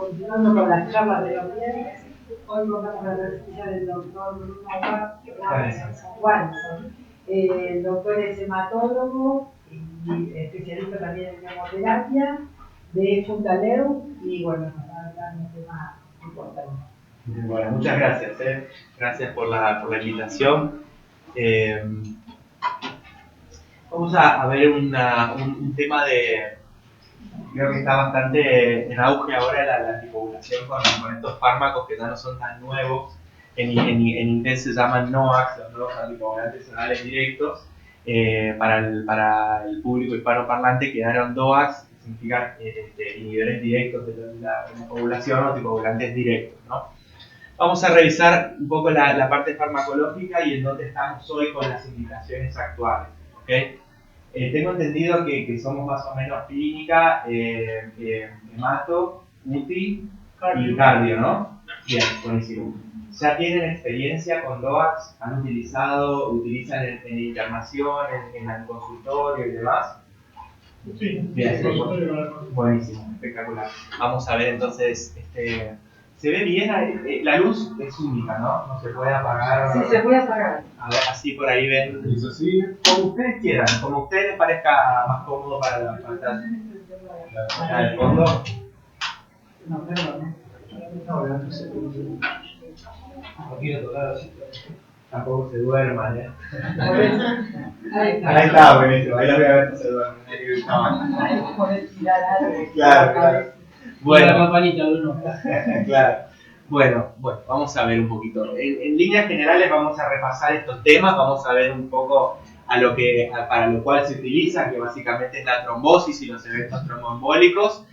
Continuando con las charlas de los viernes, hoy contamos la presencia del doctor Bruno Juan. El doctor es hematólogo y especialista también en hemoterapia de Fundaleu y bueno, nos va a hablar de un tema importante. Bueno, muchas gracias. Gracias por la invitación. Vamos a ver un tema creo que está bastante en auge ahora la antipopulación con estos fármacos que ya no son tan nuevos. En inglés se llaman NOACs, los nuevos anticoagulantes orales directos. Para el público hispanoparlante quedaron DOACs, que significan inhibidores directos de la anticoagulación o anticoagulantes directos, ¿no? Vamos a revisar un poco la parte farmacológica y en dónde estamos hoy con las indicaciones actuales, ¿okay? Tengo entendido que somos más o menos clínica, hemato, UTI y cardio, ¿no? Bien, buenísimo. ¿Ya tienen experiencia con DOACs? ¿Utilizan en internación, en el consultorio y demás? Sí, bien, buenísimo, espectacular. Vamos a ver entonces, ¿se ve bien? La luz es única, ¿no? No se puede apagar. Sí, se puede apagar. A ver, así por ahí ven. Eso sí. Como ustedes quieran, como a ustedes les parezca más cómodo para la pantalla. Acá al fondo. No, perdón. No quiero tocar así. Tampoco se duerman, ¿eh? Ahí está, buenísimo. Ahí los voy a ver que se duermen. Ahí poder tirar algo. Claro. Bueno, la campanita, Bruno. Claro. Bueno, vamos a ver un poquito. En líneas generales vamos a repasar estos temas, vamos a ver un poco para lo cual se utiliza, que básicamente es la trombosis y los eventos tromboembólicos,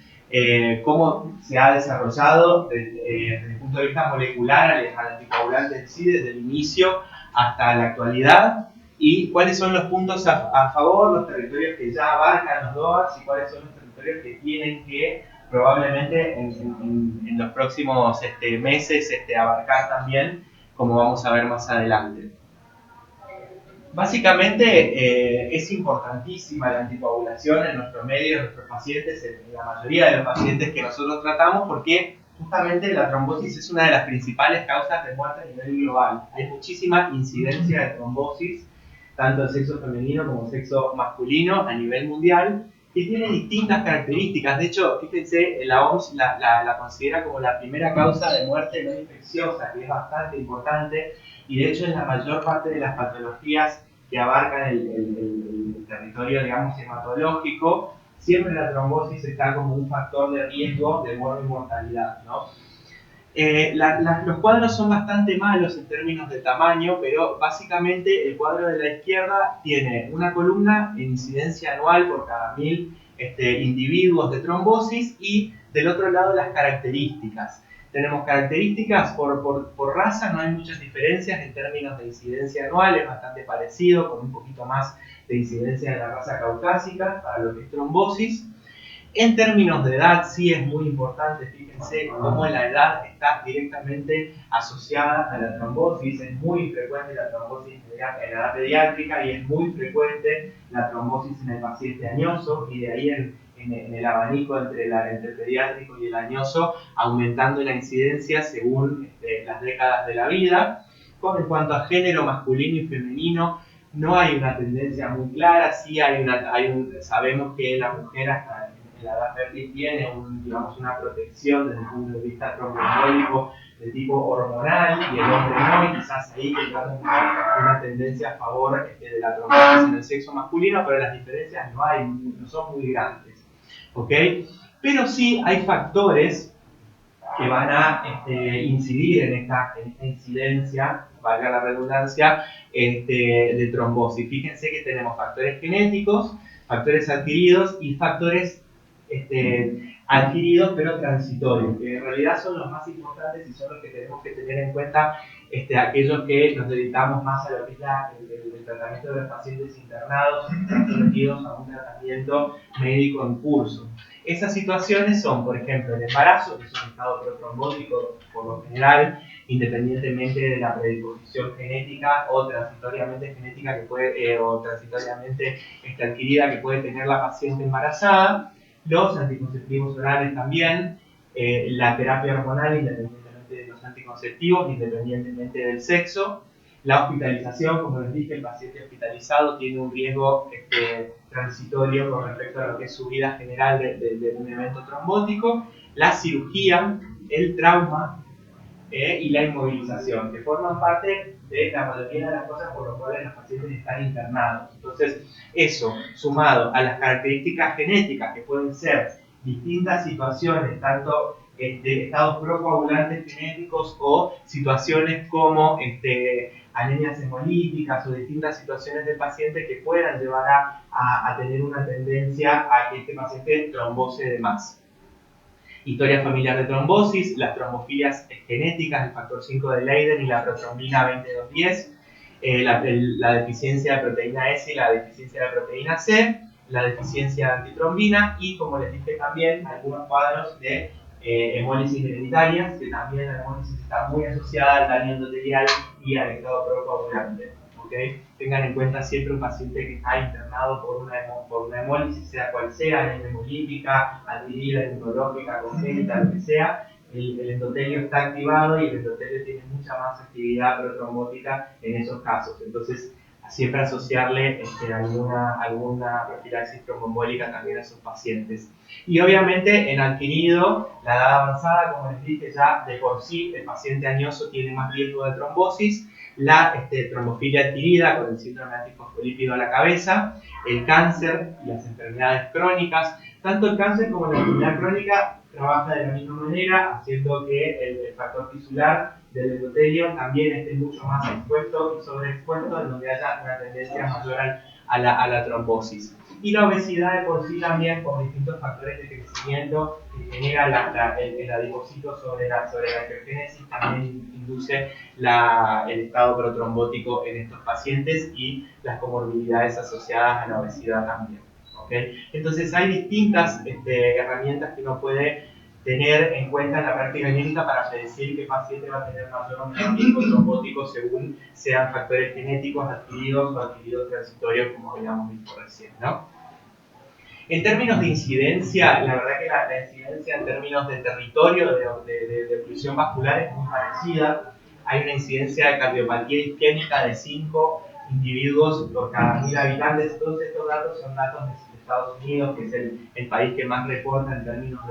cómo se ha desarrollado desde el punto de vista molecular al anticoagulante en sí, desde el inicio hasta la actualidad, y cuáles son los puntos a favor, los territorios que ya abarcan los DOACs y cuáles son los territorios que tienen que probablemente en los próximos meses abarcar también, como vamos a ver más adelante. Básicamente es importantísima la anticoagulación en nuestro medio, en nuestros pacientes, en la mayoría de los pacientes que nosotros tratamos, porque justamente la trombosis es una de las principales causas de muerte a nivel global. Hay muchísima incidencia de trombosis, tanto en sexo femenino como en sexo masculino a nivel mundial, que tiene distintas características. De hecho, fíjense, la OMS la considera como la primera causa de muerte no infecciosa, que es bastante importante, y de hecho en la mayor parte de las patologías que abarcan el territorio, digamos, hematológico, siempre la trombosis está como un factor de riesgo de muerte y mortalidad, ¿no? Los cuadros son bastante malos en términos de tamaño, pero básicamente el cuadro de la izquierda tiene una columna en incidencia anual por cada 1000 individuos de trombosis, y del otro lado las características. Tenemos características por raza, no hay muchas diferencias en términos de incidencia anual, es bastante parecido, con un poquito más de incidencia de la raza caucásica para lo que es trombosis. En términos de edad sí es muy importante, fíjense cómo la edad está directamente asociada a la trombosis. Es muy frecuente la trombosis en la edad pediátrica y es muy frecuente la trombosis en el paciente añoso, y de ahí en el abanico entre el pediátrico y el añoso, aumentando la incidencia según las décadas de la vida. En cuanto a género masculino y femenino, no hay una tendencia muy clara. Sí sabemos que la mujer hasta en la edad fértil tiene una protección desde el punto de vista tromboembólico de tipo hormonal, y el hombre no, y quizás ahí tengamos una tendencia a favor de la trombosis en el sexo masculino, pero las diferencias no son muy grandes, ¿ok? Pero sí hay factores que van a incidir en esta incidencia, valga la redundancia, de trombosis. Fíjense que tenemos factores genéticos, factores adquiridos y factores adquiridos pero transitorios, que en realidad son los más importantes y son los que tenemos que tener en cuenta aquellos que nos dedicamos más a lo que es el tratamiento de los pacientes internados que están sometidos a un tratamiento médico en curso. Esas situaciones son, por ejemplo, el embarazo, que es un estado protrombótico por lo general, independientemente de la predisposición genética o transitoriamente genética o transitoriamente adquirida que puede tener la paciente embarazada. Los anticonceptivos orales también, la terapia hormonal independientemente de los anticonceptivos, independientemente del sexo. La hospitalización, como les dije, el paciente hospitalizado tiene un riesgo transitorio con respecto a lo que es su vida general de un evento trombótico. La cirugía, el trauma y la inmovilización, que forman parte de la mayoría de las cosas por las cuales los pacientes están internados. Entonces, eso, sumado a las características genéticas, que pueden ser distintas situaciones, tanto estados procoagulantes genéticos o situaciones como anemias hemolíticas o distintas situaciones del paciente que puedan llevar a tener una tendencia a que este paciente trombose de más. Historia familiar de trombosis, las trombofilias genéticas, el factor 5 de Leiden y la protrombina 2210, la deficiencia de proteína S y la deficiencia de proteína C, la deficiencia de antitrombina y, como les dije también, algunos cuadros de hemólisis hereditarias, que también la hemólisis está muy asociada al daño endotelial y al estado procoagulante. ¿Okay? Tengan en cuenta siempre un paciente que está internado por una hemólisis, sea cual sea, anemia hemolítica, adquirida, inmunológica, congénita, lo que sea, el endotelio está activado y el endotelio tiene mucha más actividad protrombótica en esos casos. Entonces, siempre asociarle alguna profilaxis tromboembólica también a esos pacientes. Y obviamente en adquirido, la edad avanzada, como les dije, ya de por sí el paciente añoso tiene más riesgo de trombosis, la trombofilia adquirida con el síndrome antifosfolípido a la cabeza, el cáncer y las enfermedades crónicas. Tanto el cáncer como la enfermedad crónica trabaja de la misma manera, haciendo que el factor tisular del endotelio también esté mucho más expuesto y sobreexpuesto, en donde haya una tendencia mayor a la trombosis. Y la obesidad de por sí también, por distintos factores de crecimiento que genera el adipocito sobre la angiogénesis, también induce el estado protrombótico en estos pacientes y las comorbilidades asociadas a la obesidad también. ¿Okay? Entonces hay distintas herramientas que uno puede tener en cuenta en la práctica clínica para predecir qué paciente va a tener mayor o menor riesgo trombótico según sean factores genéticos adquiridos o adquiridos transitorios, como habíamos visto recién, ¿no? En términos de incidencia, la verdad que la incidencia en términos de territorio de oclusión vascular es muy parecida. Hay una incidencia de cardiopatía isquémica de 5 individuos por cada 1000 habitantes. Todos estos datos son datos de Estados Unidos, que es el país que más reporta en términos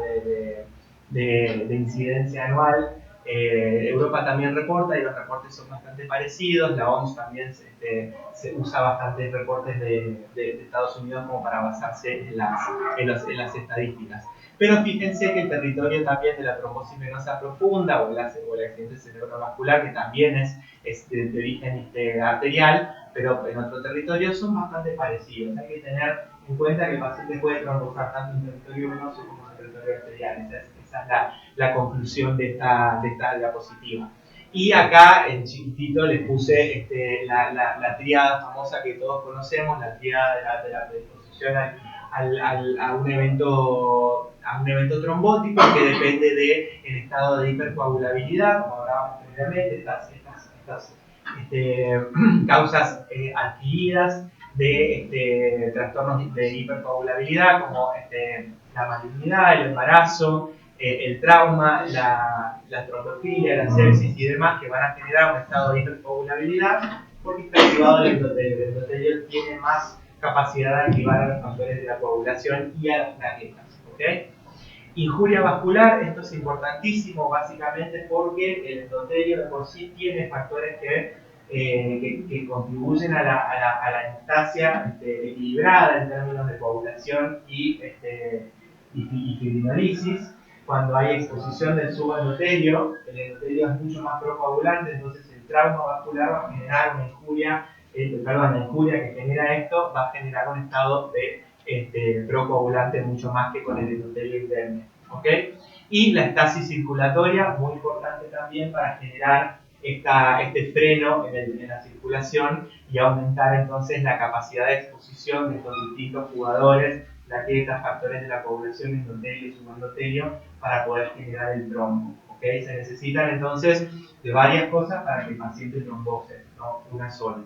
de incidencia anual. Europa también reporta y los reportes son bastante parecidos. La OMS también se usa bastantes reportes de Estados Unidos como para basarse en las estadísticas. Pero fíjense que el territorio también de la trombosis venosa profunda o el accidente cerebrovascular, que también es de origen arterial, pero en otro territorio son bastante parecidos. Hay que tener en cuenta que el paciente puede trombosar tanto en territorio venoso como en territorio arterial. Esa es la conclusión de esta diapositiva. Y acá en chiquitito les puse la tríada famosa que todos conocemos, la tríada de la predisposición a un evento trombótico, que depende del estado de hipercoagulabilidad, como hablábamos previamente, estas causas adquiridas de trastornos de hipercoagulabilidad, como la malignidad, el embarazo, el trauma, la trombofilia, la sepsis y demás, que van a generar un estado de hipercoagulabilidad, porque está activado el endotelio. El endotelio tiene más capacidad de activar a los factores de la coagulación y a las plaquetas. ¿Okay? Injuria vascular, esto es importantísimo básicamente porque el endotelio de por sí tiene factores que contribuyen a la hemostasia equilibrada en términos de coagulación y fibrinolisis. Cuando hay exposición del subendotelio, el endotelio es mucho más procoagulante, entonces el trauma vascular va a generar una injuria, la injuria que genera esto va a generar un estado de procoagulante mucho más que con el endotelio interno. ¿Okay? Y la estasis circulatoria, muy importante también para generar este freno en la circulación y aumentar entonces la capacidad de exposición de estos distintos jugadores, plaquetas, factores de la coagulación, endotelio, subendotelio, para poder generar el trombo. ¿Okay? Se necesitan entonces de varias cosas para que el paciente trombose, no una sola.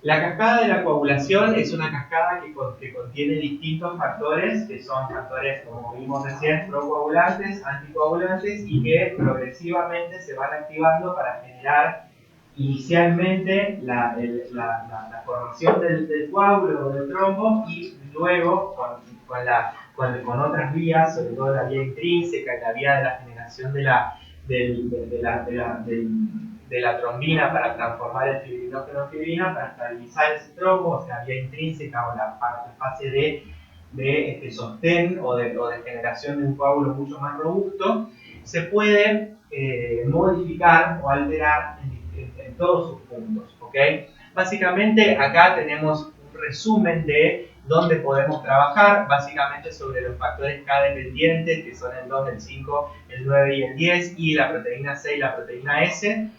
La cascada de la coagulación es una cascada que contiene distintos factores, que son factores, como vimos recién, procoagulantes, anticoagulantes, y que progresivamente se van activando para generar inicialmente la formación del coágulo o del trombo, y luego con otras vías, sobre todo la vía intrínseca y la vía de la generación de la trombina para transformar el fibrinógeno en fibrina, para estabilizar ese trombo, o sea, vía intrínseca o la fase de sostén o de generación de un coágulo mucho más robusto, se puede modificar o alterar en todos sus puntos. ¿Okay? Básicamente acá tenemos un resumen de dónde podemos trabajar, básicamente sobre los factores K dependientes, que son el 2, el 5, el 9 y el 10, y la proteína C y la proteína S.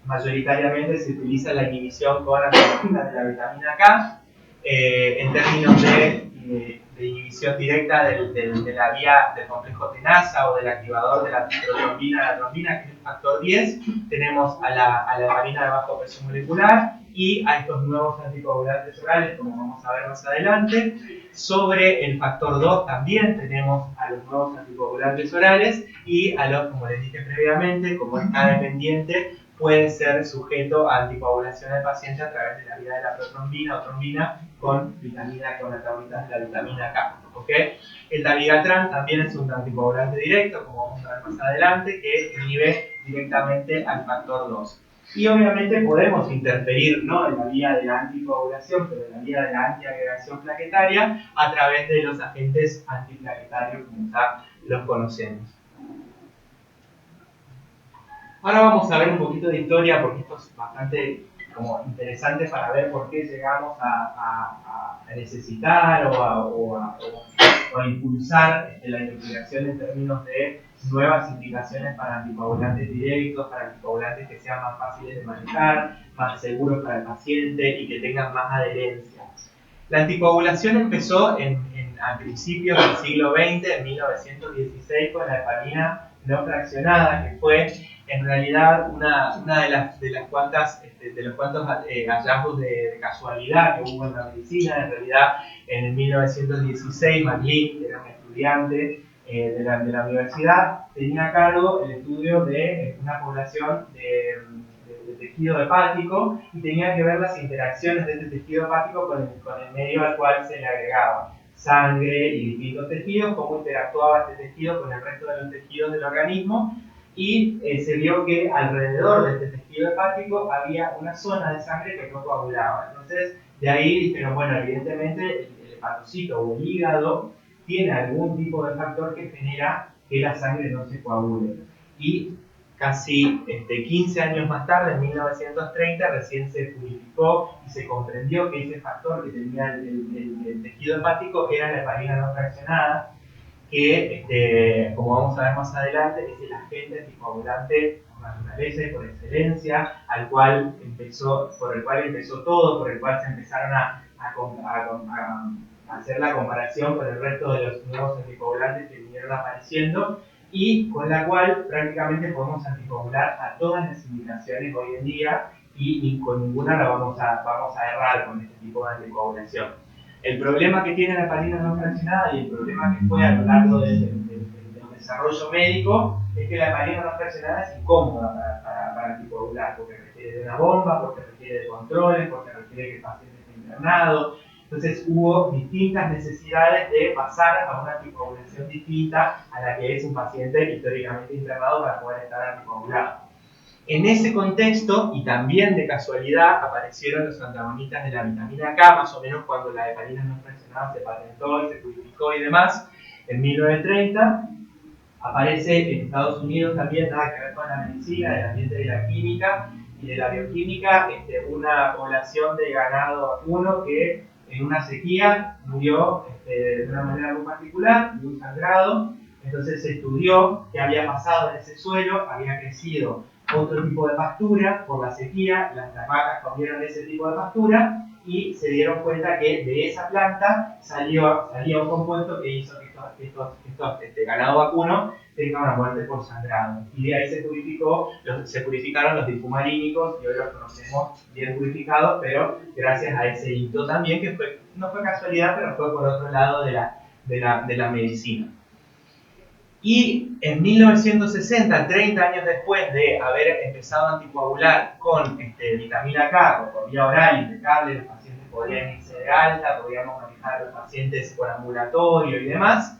Mayoritariamente se utiliza la inhibición con antagonista de la vitamina K, en términos de inhibición directa de la vía del complejo tenasa o del activador de la trombina, que es el factor 10. Tenemos a la heparina de bajo peso molecular y a estos nuevos anticoagulantes orales, como vamos a ver más adelante. Sobre el factor 2 también tenemos a los nuevos anticoagulantes orales, y a los, como les dije previamente, como está dependiente, puede ser sujeto a anticoagulación del paciente a través de la vía de la protrombina o trombina con antagonitas de la vitamina K. ¿Okay? El dabigatran también es un anticoagulante directo, como vamos a ver más adelante, que inhibe directamente al factor 2. Y obviamente podemos interferir, ¿no?, en la vía de la anticoagulación, pero en la vía de la antiagregación plaquetaria, a través de los agentes antiplaquetarios, como ya los conocemos. Ahora vamos a ver un poquito de historia, porque esto es bastante interesante para ver por qué llegamos a necesitar o a impulsar la investigación en términos de nuevas indicaciones para anticoagulantes directos, para anticoagulantes que sean más fáciles de manejar, más seguros para el paciente y que tengan más adherencia. La anticoagulación empezó a principios del siglo XX, en 1916, con la heparina no fraccionada, que fue en realidad una de los cuantos hallazgos de casualidad que hubo en la medicina. En realidad, en 1916, MacLean, que era un estudiante de la universidad, tenía a cargo el estudio de una población de tejido hepático, y tenía que ver las interacciones de este tejido hepático con el medio al cual se le agregaba sangre y distintos tejidos, cómo interactuaba este tejido con el resto de los tejidos del organismo. Y se vio que alrededor de este tejido hepático había una zona de sangre que no coagulaba. Entonces, de ahí dijeron, bueno, evidentemente el hepatocito o el hígado tiene algún tipo de factor que genera que la sangre no se coagule. Y casi 15 años más tarde, en 1930, recién se purificó y se comprendió que ese factor que tenía el tejido hepático era la heparina no fraccionada, que, como vamos a ver más adelante, es el agente anticoagulante por naturaleza y por excelencia, por el cual empezó todo, por el cual se empezaron a hacer la comparación con el resto de los nuevos anticoagulantes que vinieron apareciendo, y con la cual prácticamente podemos anticoagular a todas las indicaciones hoy en día, y con ninguna la vamos a errar con este tipo de anticoagulación. El problema que tiene la heparina no fraccionada, y el problema que fue a lo largo del desarrollo médico, es que la heparina no fraccionada es incómoda para anticoagular, porque requiere de una bomba, porque requiere de controles, porque requiere que el paciente esté internado. Entonces hubo distintas necesidades de pasar a una anticoagulación distinta a la que es un paciente históricamente internado para poder estar anticoagulado. En ese contexto, y también de casualidad, aparecieron los antagonistas de la vitamina K, más o menos cuando la heparina no fraccionada se patentó y se purificó y demás, en 1930. Aparece en Estados Unidos también, nada que ver con la medicina, del ambiente de la química y de la bioquímica, una población de ganado vacuno que en una sequía murió de una manera muy particular, de un sangrado. Entonces se estudió qué había pasado en ese suelo, había crecido otro tipo de pastura por la sequía, las vacas comieron ese tipo de pastura, y se dieron cuenta que de esa planta salía un compuesto que hizo que estos ganado vacuno tenga una muerte por sangrado. Y de ahí se purificaron los difumarínicos y hoy los conocemos bien purificados, pero gracias a ese hito también, que no fue casualidad, pero fue por otro lado de la medicina. Y en 1960, 30 años después de haber empezado a anticoagular con vitamina K por vía oral impecable, los pacientes podían irse de alta, podíamos manejar a los pacientes por ambulatorio y demás,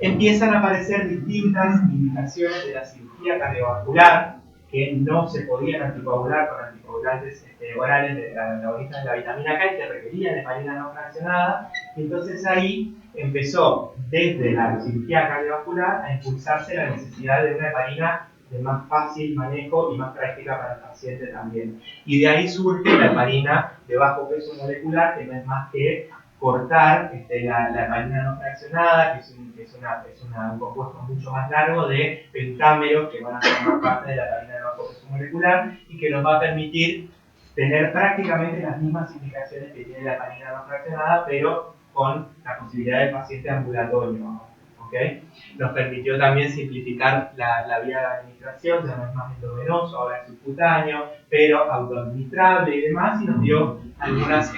empiezan a aparecer distintas indicaciones de la cirugía cardiovascular que no se podían anticoagular con anticoagulantes orales de antagonistas de la vitamina K y que requerían heparina no fraccionada. Y entonces ahí empezó desde la cirugía cardiovascular a impulsarse la necesidad de una heparina de más fácil manejo y más práctica para el paciente también. Y de ahí surge la heparina de bajo peso molecular, que no es más que cortar la heparina no fraccionada, que es un compuesto mucho más largo de pentámeros que van a formar parte de la heparina de bajo peso molecular y que nos va a permitir tener prácticamente las mismas indicaciones que tiene la heparina no fraccionada, pero con la posibilidad del paciente ambulatorio. ¿Okay? Nos permitió también simplificar la vía de administración, ya no es más endovenoso, ahora es subcutáneo, pero autoadministrable y demás, y nos dio algunas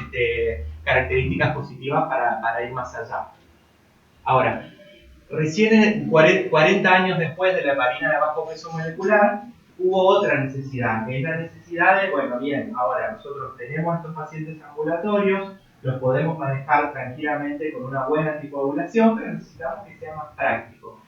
características positivas para ir más allá. Ahora, recién 40 años después de la heparina de bajo peso molecular, hubo otra necesidad, que es la necesidad de, bueno, bien, ahora nosotros tenemos estos pacientes ambulatorios, los podemos manejar tranquilamente con una buena anticoagulación, pero necesitamos que sea más práctico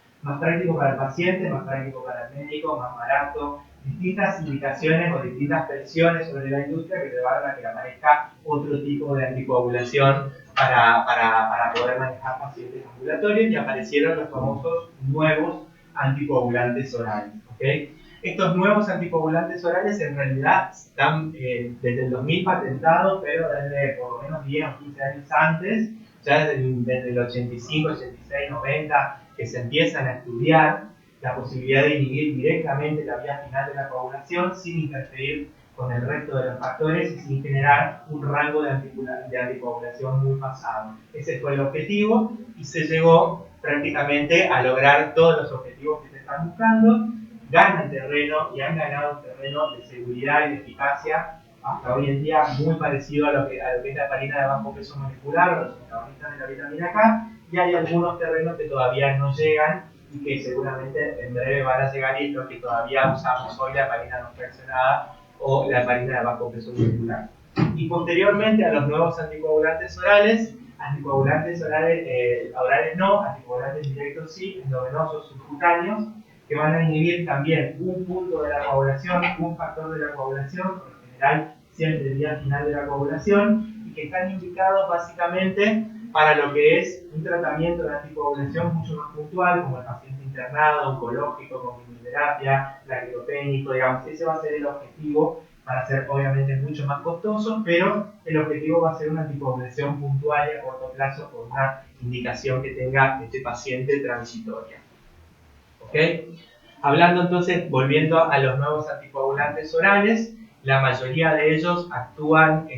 para el paciente, más práctico para el médico, más barato, distintas indicaciones o distintas presiones sobre la industria que llevaron a que aparezca otro tipo de anticoagulación para poder manejar pacientes ambulatorios y aparecieron los famosos nuevos anticoagulantes orales. ¿Okay? Estos nuevos anticoagulantes orales en realidad están desde el 2000 patentados, pero desde por lo menos 10 o 15 años antes, ya desde el 85, 86, 90, que se empiezan a estudiar la posibilidad de inhibir directamente la vía final de la coagulación sin interferir con el resto de los factores y sin generar un rango de anticoagulación muy pasado. Ese fue el objetivo y se llegó prácticamente a lograr todos los objetivos que se están buscando. Ganan terreno y han ganado terreno de seguridad y de eficacia hasta hoy en día muy parecido a lo que es la heparina de bajo peso molecular o los antagonistas de la vitamina K, y hay algunos terrenos que todavía no llegan y que seguramente en breve van a llegar, y es lo que todavía usamos hoy, la heparina no fraccionada o la heparina de bajo peso molecular. Y posteriormente a los nuevos anticoagulantes orales no, anticoagulantes directos sí, endovenosos subcutáneos, que van a inhibir también un punto de la coagulación, un factor de la coagulación, por lo general siempre el día final de la coagulación, y que están indicados básicamente para lo que es un tratamiento de anticoagulación mucho más puntual, como el paciente internado, oncológico, con quimioterapia, lactopénico, digamos. Ese va a ser el objetivo, para ser obviamente mucho más costoso, pero el objetivo va a ser una anticoagulación puntual y a corto plazo con una indicación que tenga este paciente transitoria. ¿Okay? Hablando entonces, volviendo a los nuevos anticoagulantes orales, la mayoría de ellos actúan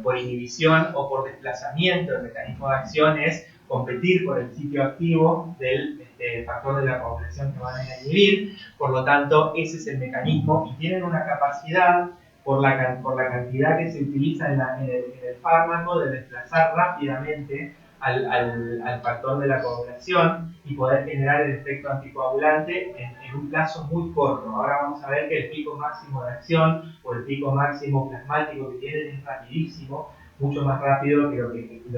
por inhibición o por desplazamiento. El mecanismo de acción es competir por el sitio activo del factor de la coagulación que van a inhibir. Por lo tanto, ese es el mecanismo y tienen una capacidad, por la cantidad que se utiliza en el fármaco, de desplazar rápidamente al factor de la coagulación y poder generar el efecto anticoagulante en un plazo muy corto. Ahora vamos a ver que el pico máximo de acción o el pico máximo plasmático que tienen es rapidísimo, mucho más rápido que lo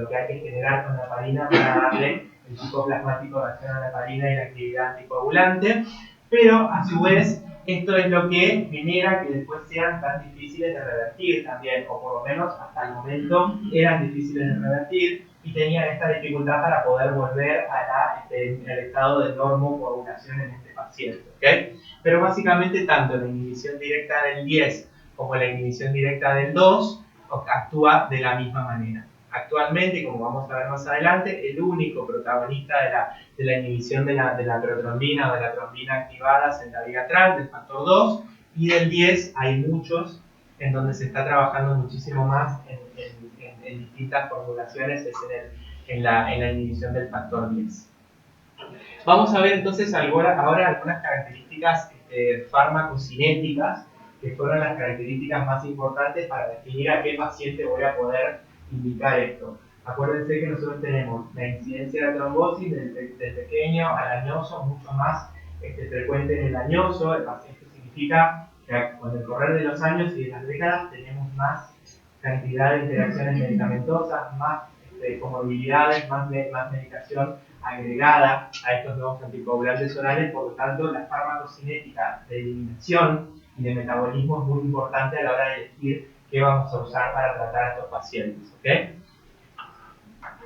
que hay que generar con la heparina para darle el pico plasmático de acción a la heparina y la actividad anticoagulante, pero a su vez esto es lo que genera que después sean tan difíciles de revertir también, o por lo menos hasta el momento eran difíciles de revertir y tenían esta dificultad para poder volver al estado de normocoagulación en este paciente. ¿Okay? Pero básicamente tanto la inhibición directa del 10 como la inhibición directa del 2 actúa de la misma manera. Actualmente, como vamos a ver más adelante, el único protagonista de la inhibición de la protrombina o de la trombina activada es el dabigatran, del factor 2, y del 10 hay muchos en donde se está trabajando muchísimo más en distintas formulaciones, es en la inhibición del factor 10. Vamos a ver entonces ahora algunas características farmacocinéticas, que fueron las características más importantes para definir a qué paciente voy a poder indicar esto. Acuérdense que nosotros tenemos la incidencia de trombosis del pequeño al añoso, mucho más frecuente en el añoso. Esto significa que con el correr de los años y de las décadas tenemos más cantidad de interacciones medicamentosas, más comorbilidades, más medicación agregada a estos nuevos anticoagulantes orales. Por lo tanto, la farmacocinética de eliminación y de metabolismo es muy importante a la hora de elegir qué vamos a usar para tratar a estos pacientes. ¿Okay?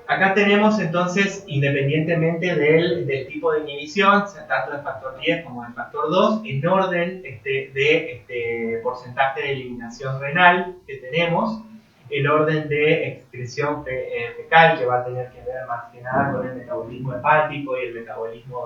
Acá tenemos entonces, independientemente del tipo de inhibición, tanto del factor 10 como del factor 2, en orden de porcentaje de eliminación renal que tenemos, el orden de excreción fecal, que va a tener que ver más que nada con el metabolismo hepático y el metabolismo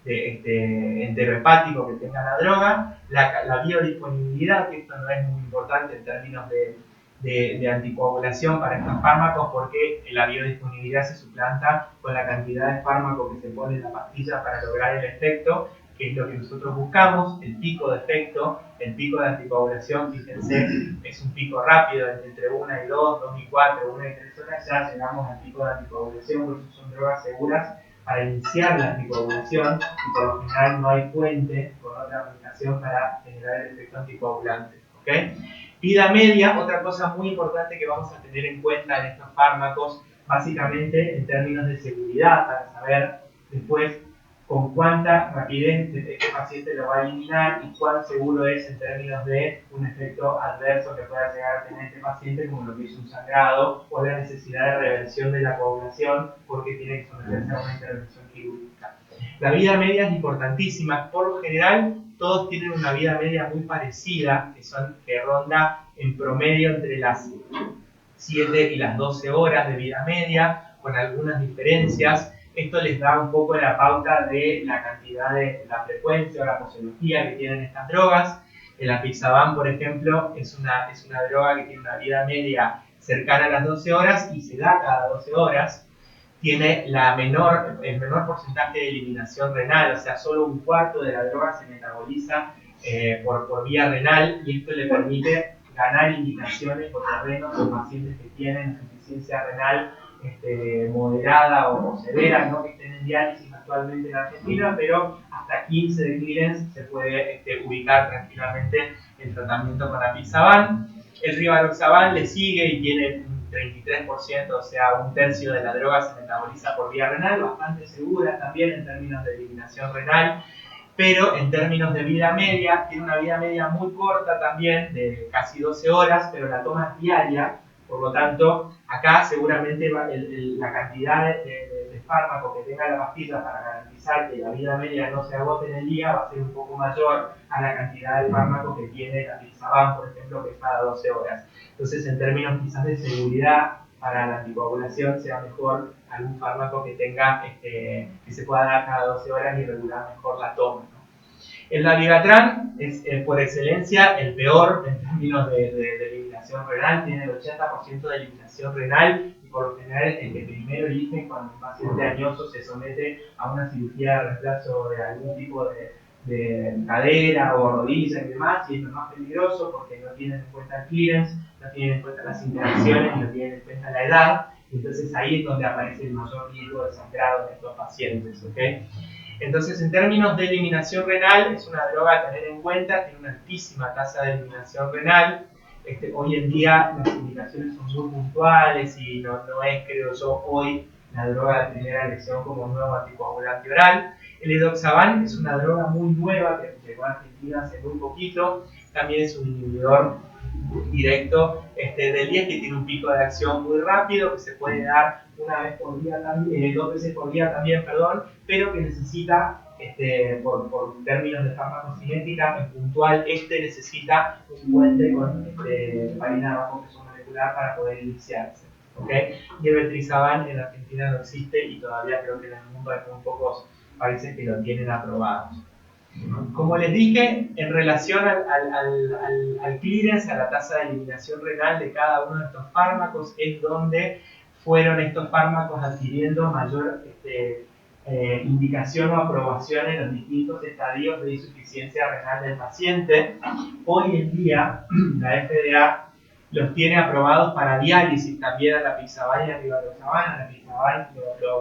enterohepático que tenga la droga, la biodisponibilidad, que esto no es muy importante en términos de anticoagulación para estos fármacos, porque la biodisponibilidad se suplanta con la cantidad de fármaco que se pone en la pastilla para lograr el efecto, que es lo que nosotros buscamos, el pico de efecto, el pico de anticoagulación. Fíjense, es un pico rápido, entre 1 y 2, 2 y 4, 1 y 3 horas ya llegamos al pico de anticoagulación, por eso son drogas seguras para iniciar la anticoagulación, y por lo general no hay puente con otra aplicación para generar el efecto anticoagulante. ¿Okay? Vida media, otra cosa muy importante que vamos a tener en cuenta en estos fármacos, básicamente en términos de seguridad, para saber después con cuánta rapidez este paciente lo va a eliminar y cuán seguro es en términos de un efecto adverso que pueda llegar a tener este paciente, como lo que es un sangrado o la necesidad de reversión de la coagulación porque tiene que someterse a una intervención quirúrgica. La vida media es importantísima. Por lo general, todos tienen una vida media muy parecida, que ronda en promedio entre las 7 y las 12 horas de vida media, con algunas diferencias. Esto les da un poco la pauta de la cantidad la frecuencia o la posología que tienen estas drogas. El apixaban, por ejemplo, es una droga que tiene una vida media cercana a las 12 horas y se da cada 12 horas. Tiene el menor porcentaje de eliminación renal, o sea, solo un cuarto de la droga se metaboliza por vía renal, y esto le permite ganar indicaciones o terrenos en pacientes que tienen insuficiencia renal moderada o severa, no que estén en diálisis actualmente en Argentina, pero hasta 15 de clearance se puede ubicar tranquilamente el tratamiento con apixaban. El rivaroxaban le sigue y tiene un 33%, o sea, un tercio de la droga se metaboliza por vía renal, bastante segura también en términos de eliminación renal, pero en términos de vida media, tiene una vida media muy corta también, de casi 12 horas, pero la toma es diaria. Por lo tanto, acá seguramente la cantidad de fármaco que tenga la pastilla para garantizar que la vida media no se agote en el día va a ser un poco mayor a la cantidad de fármaco que tiene la apixaban, por ejemplo, que es cada 12 horas. Entonces, en términos quizás de seguridad para la anticoagulación, sea mejor algún fármaco que tenga que se pueda dar cada 12 horas y regular mejor la toma, ¿no? El dabigatran es por excelencia el peor en términos de eliminación renal, tiene el 80% de eliminación renal, y por lo general el que primero eligen cuando un paciente añoso se somete a una cirugía de reemplazo de algún tipo de cadera o rodilla y demás, y es lo más peligroso porque no tienen en cuenta el clearance, no tienen en cuenta las interacciones, no tienen en cuenta la edad, y entonces ahí es donde aparece el mayor riesgo de sangrado en estos pacientes. ¿Okay? Entonces, en términos de eliminación renal, es una droga a tener en cuenta, tiene una altísima tasa de eliminación renal. Hoy en día las indicaciones son muy puntuales y no es, creo yo, hoy la droga de primera elección como un nuevo anticoagulante oral. El edoxaban es una droga muy nueva que llegó a Argentina hace muy poquito, también es un inhibidor directo del 10 que tiene un pico de acción muy rápido, que se puede dar una vez por día también, 2 veces por día también, perdón, pero que necesita, por términos de farmacocinética en puntual, necesita un puente con farina de bajo peso molecular para poder iniciarse. ¿Okay? Y el betrizaban en Argentina no existe, y todavía creo que en el mundo hay muy pocos países que lo tienen aprobado. Como les dije, en relación al clearance, a la tasa de eliminación renal de cada uno de estos fármacos, es donde fueron estos fármacos adquiriendo mayor indicación o aprobación en los distintos estadios de insuficiencia renal del paciente. Hoy en día la FDA los tiene aprobados para diálisis también a la apixaban y a rivaroxaban. La apixaban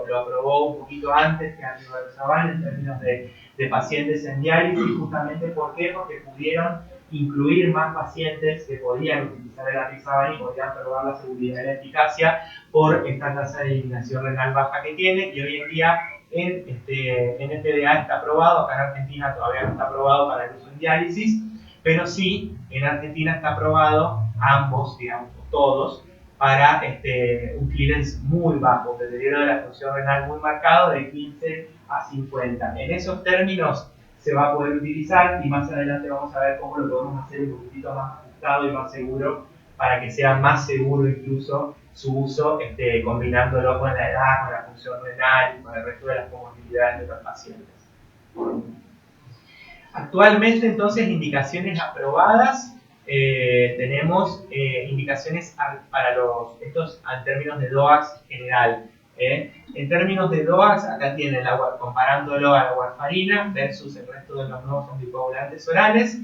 lo aprobó un poquito antes que a rivaroxaban en términos de pacientes en diálisis, justamente ¿por qué? Porque pudieron incluir más pacientes que podían utilizar el apixaban y podían probar la seguridad y la eficacia por esta tasa de eliminación renal baja que tiene, y hoy en día en FDA está aprobado. Acá en Argentina todavía no está aprobado para el uso en diálisis, pero sí en Argentina está aprobado ambos, digamos, todos, para un clearance muy bajo, un deterioro de la función renal muy marcado de 15 a 50. En esos términos se va a poder utilizar, y más adelante vamos a ver cómo lo podemos hacer un poquitito más ajustado y más seguro, para que sea más seguro incluso su uso, combinándolo con la edad, con la función renal y con el resto de las comorbilidades de los pacientes. Actualmente, entonces, indicaciones aprobadas, tenemos indicaciones para estos en términos de DOACs general. En términos de DOACs, acá tienen comparándolo a la warfarina versus el resto de los nuevos anticoagulantes orales,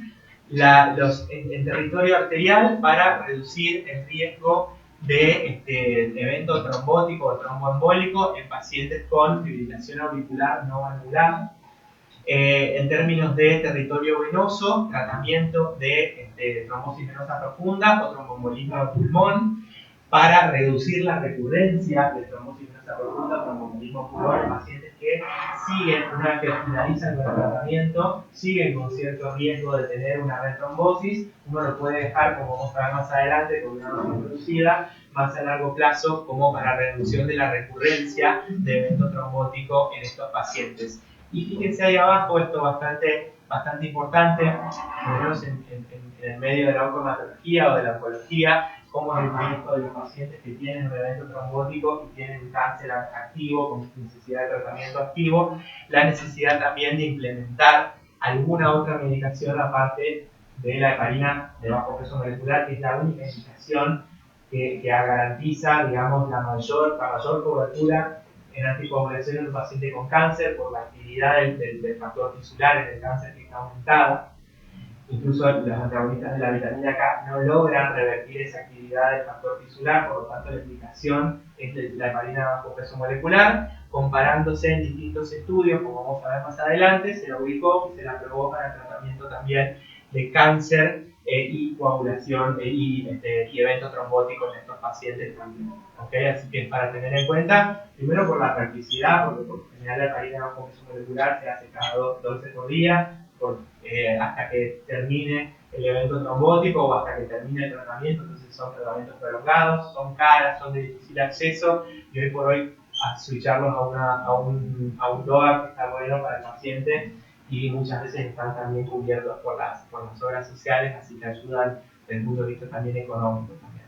en territorio arterial para reducir el riesgo de evento trombótico o tromboembólico en pacientes con fibrilación auricular no valvular. En términos de territorio venoso, tratamiento de trombosis venosa profunda o tromboembolismo de pulmón para reducir la recurrencia de trombosis venosa profunda o tromboembolismo de pulmón en pacientes que siguen, una vez que finalizan con el tratamiento, siguen con cierto riesgo de tener una retrombosis. Uno lo puede dejar, como vamos a ver más adelante, con una dosis reducida, más a largo plazo, como para reducción de la recurrencia de evento trombótico en estos pacientes. Y fíjense ahí abajo, esto bastante importante, por lo menos en el medio de la oncomatología o de la oncología, cómo es el riesgo de los pacientes que tienen un evento trombótico y tienen un cáncer activo con necesidad de tratamiento activo, la necesidad también de implementar alguna otra medicación aparte de la heparina de bajo peso molecular, que es la única medicación que garantiza, digamos, la mayor cobertura en anticoagulación en un paciente con cáncer por la actividad del factor tisular en el cáncer, que está aumentada. Incluso los antagonistas de la vitamina K no logran revertir esa actividad del factor tisular, por lo tanto la indicación es de la heparina bajo peso molecular. Comparándose en distintos estudios, como vamos a ver más adelante, se la ubicó y se la aprobó para el tratamiento también de cáncer y coagulación y evento trombótico en estos pacientes también. ¿Okay? Así que es para tener en cuenta, primero por la practicidad, porque por lo general la heparina bajo peso molecular se hace cada 12 por día, hasta que termine el evento trombótico o hasta que termine el tratamiento. Entonces son tratamientos prolongados, son caras, son de difícil acceso, y hoy por hoy switcharlos a un DOAC está bueno para el paciente, y muchas veces están también cubiertos por las obras sociales, así que ayudan desde el punto de vista también económico también.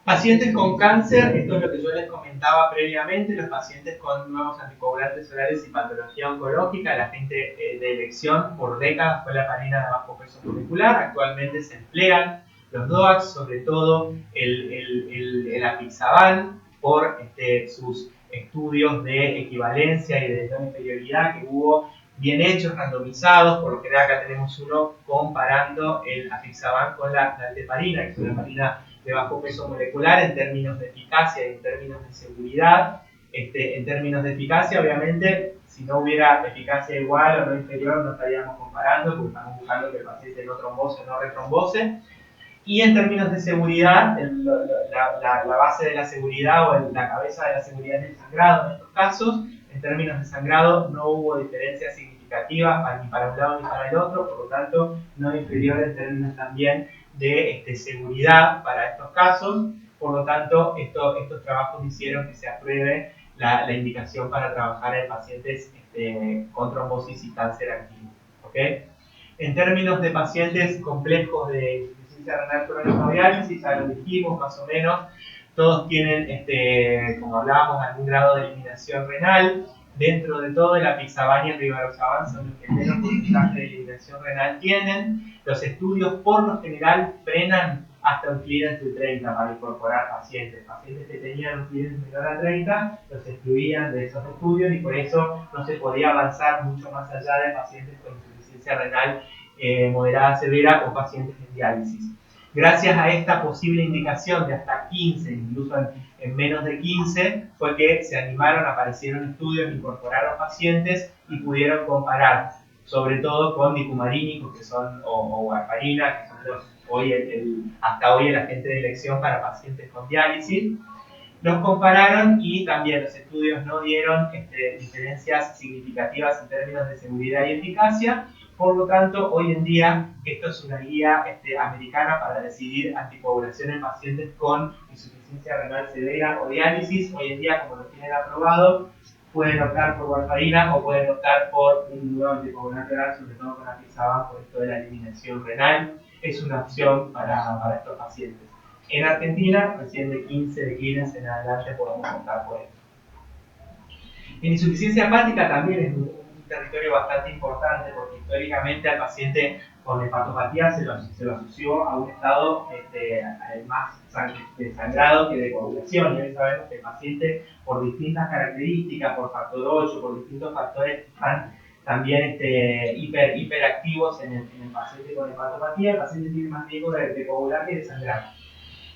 Pacientes con cáncer, esto es lo que yo les comentaba previamente, los pacientes con nuevos anticoagulantes orales y patología oncológica, la gente de elección por décadas fue la heparina de bajo peso molecular. Actualmente se emplean los DOACs, sobre todo el apixaban, por sus estudios de equivalencia y de no inferioridad que hubo bien hechos, randomizados. Por lo general acá tenemos uno comparando el apixaban con la heparina, que es una heparina de bajo peso molecular en términos de eficacia y en términos de seguridad. En términos de eficacia, obviamente, si no hubiera eficacia igual o no inferior, no estaríamos comparando, porque estamos buscando que el paciente no trombose o no retrombose. Y en términos de seguridad, la base de la seguridad o la cabeza de la seguridad es el sangrado en estos casos. En términos de sangrado no hubo diferencias significativas ni para un lado ni para el otro, por lo tanto no inferior en términos también de seguridad para estos casos. Por lo tanto, estos trabajos hicieron que se apruebe la indicación para trabajar en pacientes con trombosis y cáncer activo. ¿Okay? En términos de pacientes complejos de insuficiencia renal crónica o diálisis, ya lo dijimos más o menos, todos tienen, como hablábamos, algún grado de eliminación renal. Dentro de todo, el apixaban y el rivaroxaban son los que menos porcentaje de eliminación renal tienen. Los estudios por lo general frenan hasta un clearance de 30 para incorporar pacientes. Pacientes que tenían un clearance menor a 30 los excluían de esos estudios y por eso no se podía avanzar mucho más allá de pacientes con insuficiencia renal moderada severa o pacientes en diálisis. Gracias a esta posible indicación de hasta 15, incluso en menos de 15, fue que se animaron, aparecieron estudios, incorporaron pacientes y pudieron comparar, sobre todo con dicumarínicos que son, o warfarina, que son hasta hoy el agente de elección para pacientes con diálisis. Los compararon y también los estudios no dieron diferencias significativas en términos de seguridad y eficacia. Por lo tanto, hoy en día, esto es una guía americana para decidir anticoagulación en pacientes con insuficiencia renal severa o diálisis. Hoy en día, como lo tienen aprobado, pueden optar por warfarina o pueden optar por un nuevo anticoagulante oral, sobre todo con apixaban, por esto de la eliminación renal. Es una opción para estos pacientes. En Argentina, recién de 15 de clearance en adelante podemos optar por esto. En insuficiencia hepática también es un territorio bastante importante porque históricamente al paciente con hepatopatía se lo asoció a un estado más sangrado que de coagulación. Y hoy sabemos que el paciente, por distintas características, por factor 8, por distintos factores, están también hiperactivos en el paciente con hepatopatía. El paciente tiene más riesgo de coagular que de sangrar.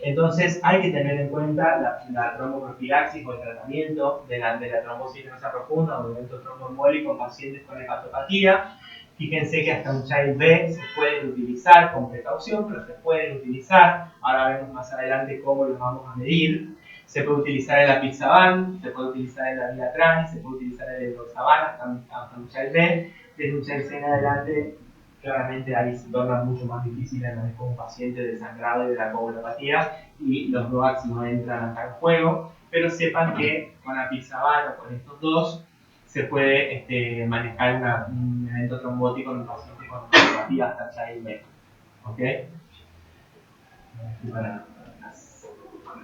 Entonces hay que tener en cuenta la tromboprofilaxis o el tratamiento de la trombosis venosa profunda o de evento tromboembólico en pacientes con hepatopatía. Fíjense que hasta un Child B se pueden utilizar con precaución, pero se pueden utilizar. Ahora vemos más adelante cómo los vamos a medir. Se puede utilizar el apixaban, se puede utilizar el abilatran, se puede utilizar el edoxaban hasta un Child B. Desde un Child C en adelante, claramente ahí se torna mucho más difícil el manejo de un paciente desangrado y de la coagulopatía y los DOACs no entran acá en juego, pero sepan que con apixaban o con estos dos se puede manejar un evento trombótico en un paciente con coagulopatía hasta Child B. ¿Ok?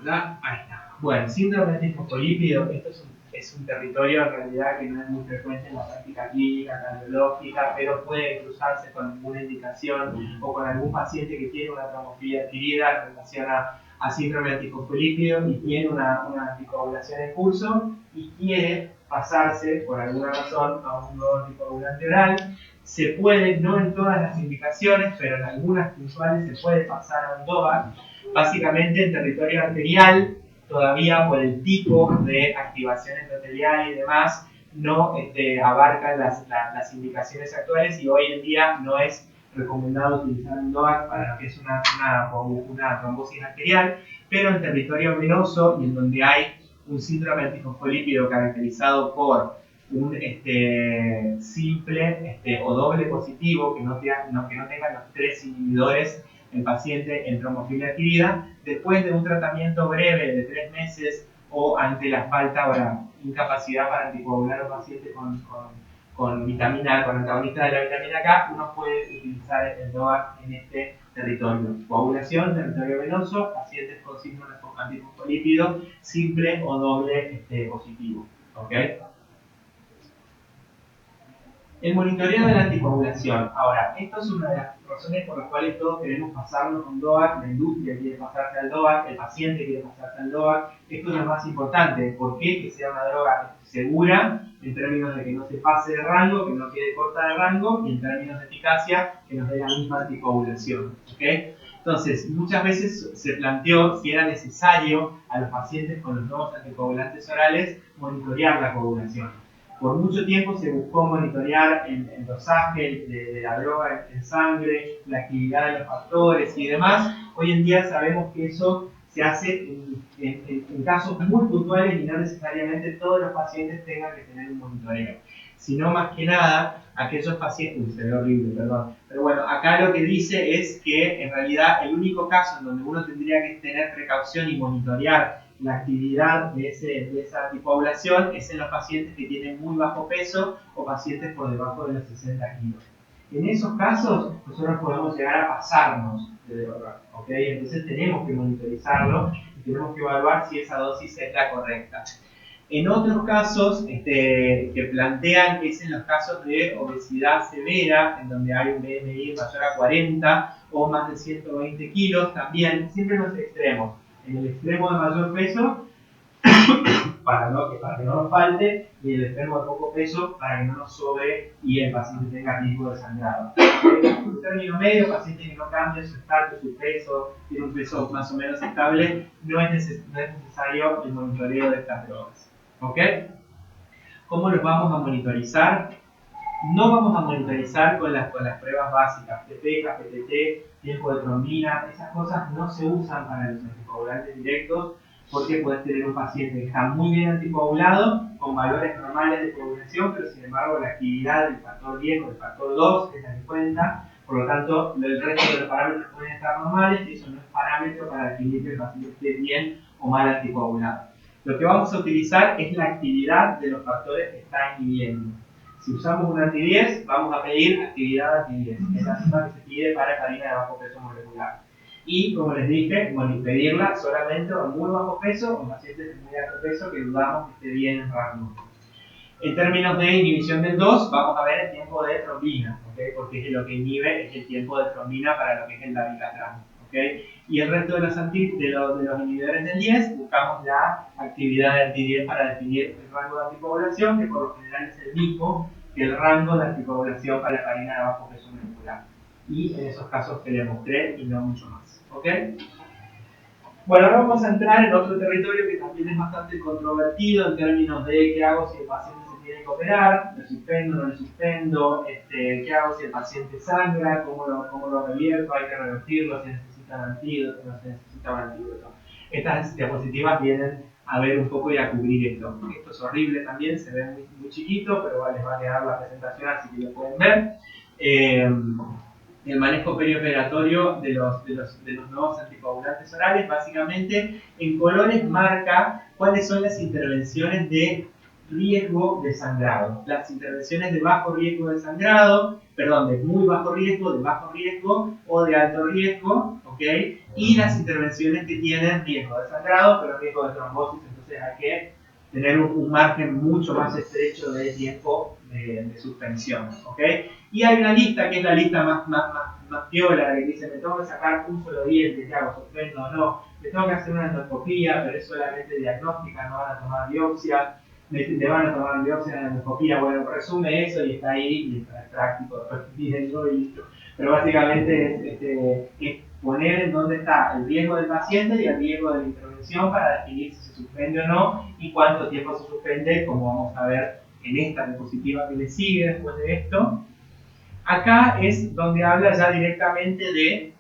Ahí está. Bueno, síndrome de fosfolípido, esto es un territorio en realidad que no es muy frecuente en la práctica clínica, cardiológica, pero puede cruzarse con alguna indicación o con algún paciente que tiene una trombofilia adquirida en relación a síndrome antifosfolípido y tiene una anticoagulación en curso y quiere pasarse por alguna razón a un nuevo anticoagulante oral. Se puede, no en todas las indicaciones, pero en algunas puntuales se puede pasar a un DOAC, básicamente en territorio arterial. Todavía por el tipo de activación endotelial y demás, no abarcan las indicaciones actuales y hoy en día no es recomendado utilizar un DOAC para lo que es una trombosis arterial, pero en territorio venoso y en donde hay un síndrome antifosfolípido caracterizado por un simple o doble positivo que no tengan los 3 inhibidores el paciente en trombofilia adquirida, después de un tratamiento breve de 3 meses o ante la falta o la incapacidad para anticoagular a un paciente con vitamina A, con antagonista de la vitamina K, uno puede utilizar el DOAC en este territorio. Coagulación, territorio venoso, pacientes con síndrome antifosfolípido simple o doble positivo. ¿Ok? El monitoreo de la anticoagulación. Ahora, esto es una de las razones por las cuales todos queremos pasarnos a un DOAC, la industria quiere pasarse al DOAC, el paciente quiere pasarse al DOAC. Esto es lo más importante. ¿Por qué? Que sea una droga segura, en términos de que no se pase de rango, que no quede corta de rango, y en términos de eficacia, que nos dé la misma anticoagulación. ¿Okay? Entonces, muchas veces se planteó si era necesario a los pacientes con los nuevos anticoagulantes orales monitorear la coagulación. Por mucho tiempo se buscó monitorear el dosaje de la droga en sangre, la actividad de los factores y demás. Hoy en día sabemos que eso se hace en casos muy puntuales y no necesariamente todos los pacientes tengan que tener un monitoreo. Sino más que nada, aquellos pacientes... se ve horrible, perdón. Pero bueno, acá lo que dice es que en realidad el único caso en donde uno tendría que tener precaución y monitorear la actividad de esa anticoagulación es en los pacientes que tienen muy bajo peso o pacientes por debajo de los 60 kilos. En esos casos, nosotros podemos llegar a pasarnos de droga, ¿ok? Entonces tenemos que monitorizarlo y tenemos que evaluar si esa dosis es la correcta. En otros casos que plantean que es en los casos de obesidad severa, en donde hay un BMI mayor a 40 o más de 120 kilos, también, siempre en los extremos. En el extremo de mayor peso, para que no nos falte, y el extremo de poco peso para que no nos sobre y el paciente tenga riesgo de sangrado. En término medio, paciente que no cambia su estatus, su peso, tiene un peso más o menos estable, no es necesario el monitoreo de estas drogas. ¿Ok? ¿Cómo los vamos a monitorizar? No vamos a monitorizar con las pruebas básicas, TP, KPTT, tiempo de trombina, esas cosas no se usan para los anticoagulantes directos porque puedes tener un paciente que está muy bien anticoagulado, con valores normales de coagulación, pero sin embargo la actividad del factor 10 o del factor 2 es la que cuenta, por lo tanto el resto de los parámetros pueden estar normales y eso no es parámetro para definir que el paciente esté bien o mal anticoagulado. Lo que vamos a utilizar es la actividad de los factores que está inhibiendo. Si usamos un anti-10, vamos a pedir actividad anti-10, es la misma que se pide para heparina de bajo peso molecular. Y, como les dije, pedirla solamente a muy bajo peso o en pacientes de muy alto peso que dudamos que esté bien en rango. En términos de inhibición del 2, vamos a ver el tiempo de trombina, ¿okay? Porque lo que inhibe es el tiempo de trombina para lo que es el dabigatran. ¿Okay? Y el resto de los inhibidores del 10 buscamos la actividad de anti-10 para definir el rango de anticoagulación, que por lo general es el mismo que el rango de anticoagulación para heparina de bajo peso molecular. Y en esos casos queremos 3 y no mucho más. ¿Okay? Bueno, ahora vamos a entrar en otro territorio que también es bastante controvertido en términos de qué hago si el paciente se tiene que operar, lo suspendo, no lo suspendo, qué hago si el paciente sangra, cómo lo revierto, hay que revertirlo, si necesita un antídoto, no se necesita un antídoto. Estas diapositivas vienen a ver un poco y a cubrir esto. Esto es horrible también, se ve muy, muy chiquito, pero les va a quedar la presentación así que lo pueden ver. El manejo perioperatorio de los nuevos anticoagulantes orales, básicamente en colores marca cuáles son las intervenciones de riesgo de sangrado. Las intervenciones de bajo riesgo de sangrado, perdón, de muy bajo riesgo o de alto riesgo, ¿ok? Y las intervenciones que tienen riesgo de sangrado, pero riesgo de trombosis, entonces hay que tener un margen mucho más estrecho de tiempo de suspensión, ¿ok? Y hay una lista que es la lista más piola, que dice, me tengo que sacar un solo diente, ¿qué hago? ¿Suspendo o no? Me tengo que hacer una endoscopía, pero es solamente diagnóstica, no van a tomar biopsia. Le van a tomar biopsia en la endoscopía. Bueno, resume eso y está ahí, y está práctico, después mírenlo y listo. Pero básicamente es poner en dónde está el riesgo del paciente y el riesgo de la intervención para definir si se suspende o no y cuánto tiempo se suspende, como vamos a ver en esta diapositiva que le sigue después de esto. Acá es donde habla ya directamente de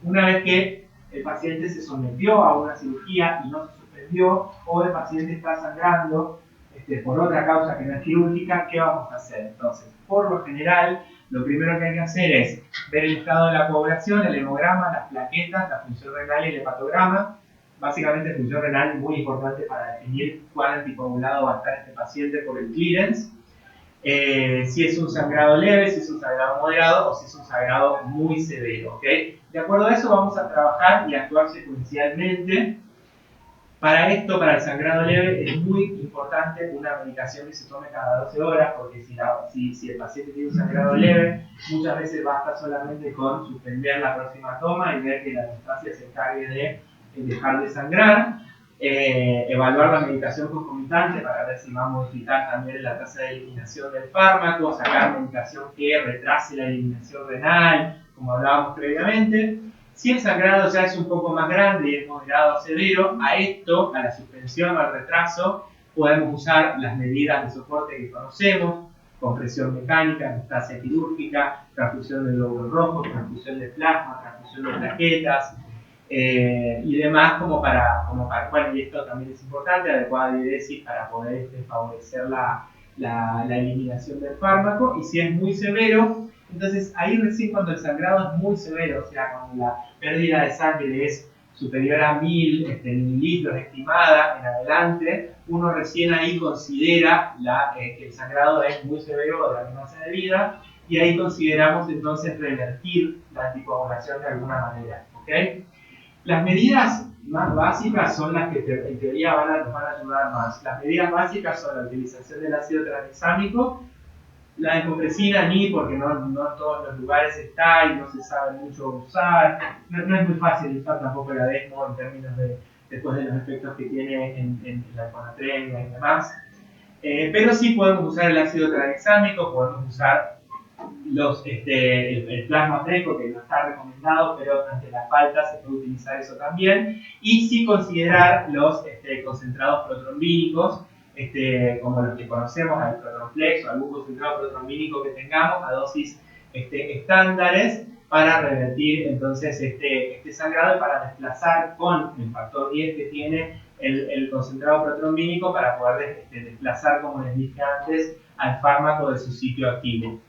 una vez que el paciente se sometió a una cirugía y no se suspendió, o el paciente está sangrando por otra causa que no es quirúrgica, ¿qué vamos a hacer? Entonces, por lo general, lo primero que hay que hacer es ver el estado de la coagulación, el hemograma, las plaquetas, la función renal y el hepatograma. Básicamente, función renal es muy importante para definir cuál anticoagulado va a estar este paciente por el clearance. Si es un sangrado leve, si es un sangrado moderado o si es un sangrado muy severo, ¿ok? De acuerdo a eso vamos a trabajar y actuar secuencialmente. Para esto, para el sangrado leve, es muy importante una medicación que se tome cada 12 horas, porque si el paciente tiene un sangrado leve, muchas veces basta solamente con suspender la próxima toma y ver que la anestesia se encargue de dejar de sangrar. Evaluar la medicación concomitante para ver si va a modificar también la tasa de eliminación del fármaco, sacar medicación que retrase la eliminación renal, como hablábamos previamente. Si el sangrado ya es un poco más grande y es moderado o severo, a la suspensión o al retraso, podemos usar las medidas de soporte que conocemos: compresión mecánica, anestesia quirúrgica, transfusión de glóbulos rojos, transfusión de plasma, transfusión de plaquetas, y demás, bueno, y esto también es importante, adecuada diuresis para poder favorecer la eliminación del fármaco. Y si es muy severo, entonces ahí recién, cuando el sangrado es muy severo, o sea, cuando la pérdida de sangre es superior a 1000 mililitros estimada en adelante, uno recién ahí considera que el sangrado es muy severo o de amenaza de vida, y ahí consideramos entonces revertir la anticoagulación de alguna manera, ¿ok? Las medidas más básicas son las que en teoría nos van a ayudar más. Las medidas básicas son la utilización del ácido tranexámico, la encofresina ni porque no en todos los lugares está y no se sabe mucho usar. No es muy fácil usar tampoco la desmo en términos de después de los efectos que tiene en la hiponatremia y demás. Pero sí podemos usar el ácido tranexámico, podemos usar el plasma fresco, que no está recomendado, pero ante la falta se puede utilizar eso también. Y sí considerar los concentrados protrombínicos, como los que conocemos, el Protronflex o algún concentrado protrombínico que tengamos a dosis estándares para revertir entonces este sangrado y para desplazar con el factor 10 que tiene el concentrado protrombínico para poder desplazar, como les dije antes, al fármaco de su sitio activo.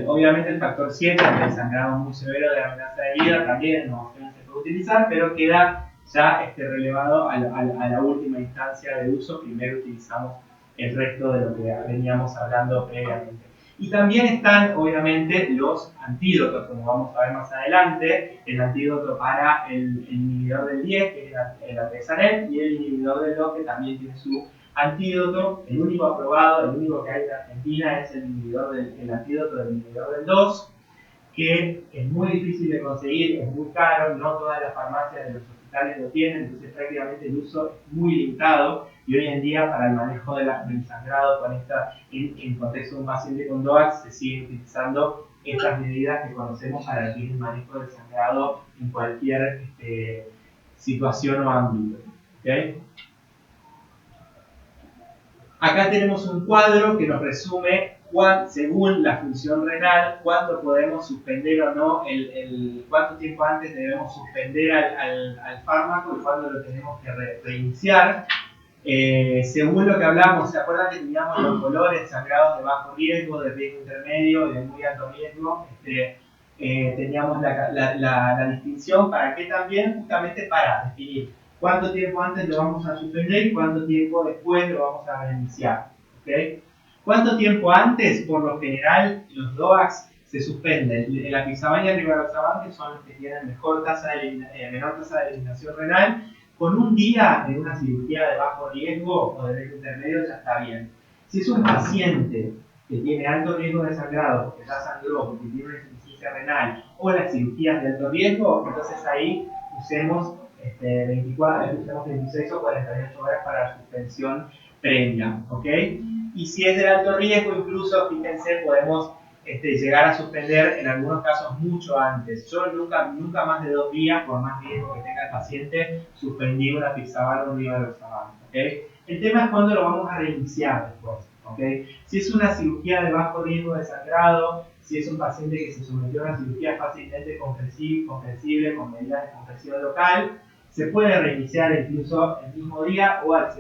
Obviamente el factor 7, ante el sangrado muy severo de amenaza de vida, también en ocasiones se puede utilizar, pero queda ya relevado a la última instancia de uso. Primero utilizamos el resto de lo que veníamos hablando previamente. Y también están, obviamente, los antídotos, como vamos a ver más adelante, el antídoto para el inhibidor del 10, que es el Atrexanet, y el inhibidor del 2, que también tiene su antídoto. El único aprobado, el único que hay en Argentina es el antídoto del inhibidor del 2, que es muy difícil de conseguir, es muy caro, no todas las farmacias de los hospitales lo tienen, entonces prácticamente el uso es muy limitado, y hoy en día para el manejo del sangrado en contexto de un paciente con DOAC se siguen utilizando estas medidas que conocemos para el manejo del sangrado en cualquier situación o ámbito. ¿Okay? Acá tenemos un cuadro que nos resume según la función renal, cuánto podemos suspender o no, cuánto tiempo antes debemos suspender al fármaco y cuándo lo tenemos que reiniciar. Según lo que hablamos, ¿se acuerdan que teníamos los colores? Sangrados de bajo riesgo, de riesgo intermedio y de muy alto riesgo. Teníamos la distinción, ¿para qué también? Justamente para definir cuánto tiempo antes lo vamos a suspender y cuánto tiempo después lo vamos a reiniciar. ¿Okay? ¿Cuánto tiempo antes? Por lo general, los DOACs se suspenden. El apixaban y el rivaroxaban, que son los que tienen menor tasa de eliminación renal, con un día en una cirugía de bajo riesgo o de riesgo intermedio ya está bien. Si es un paciente que tiene alto riesgo de sangrado, porque ya sangró, porque tiene una insuficiencia renal, o las cirugías de alto riesgo, entonces ahí usemos 26 o 48 horas para la suspensión previa, ¿ok? Y si es de alto riesgo, incluso, fíjense, podemos llegar a suspender en algunos casos mucho antes. Yo nunca más de 2 días, por más riesgo que tenga el paciente, suspendí una apixaban o un rivaroxaban, ¿ok? El tema es cuándo lo vamos a reiniciar después, ¿ok? Si es una cirugía de bajo riesgo de sangrado, si es un paciente que se sometió a una cirugía fácilmente comprensible con medidas de compresión local, se puede reiniciar incluso el mismo día o al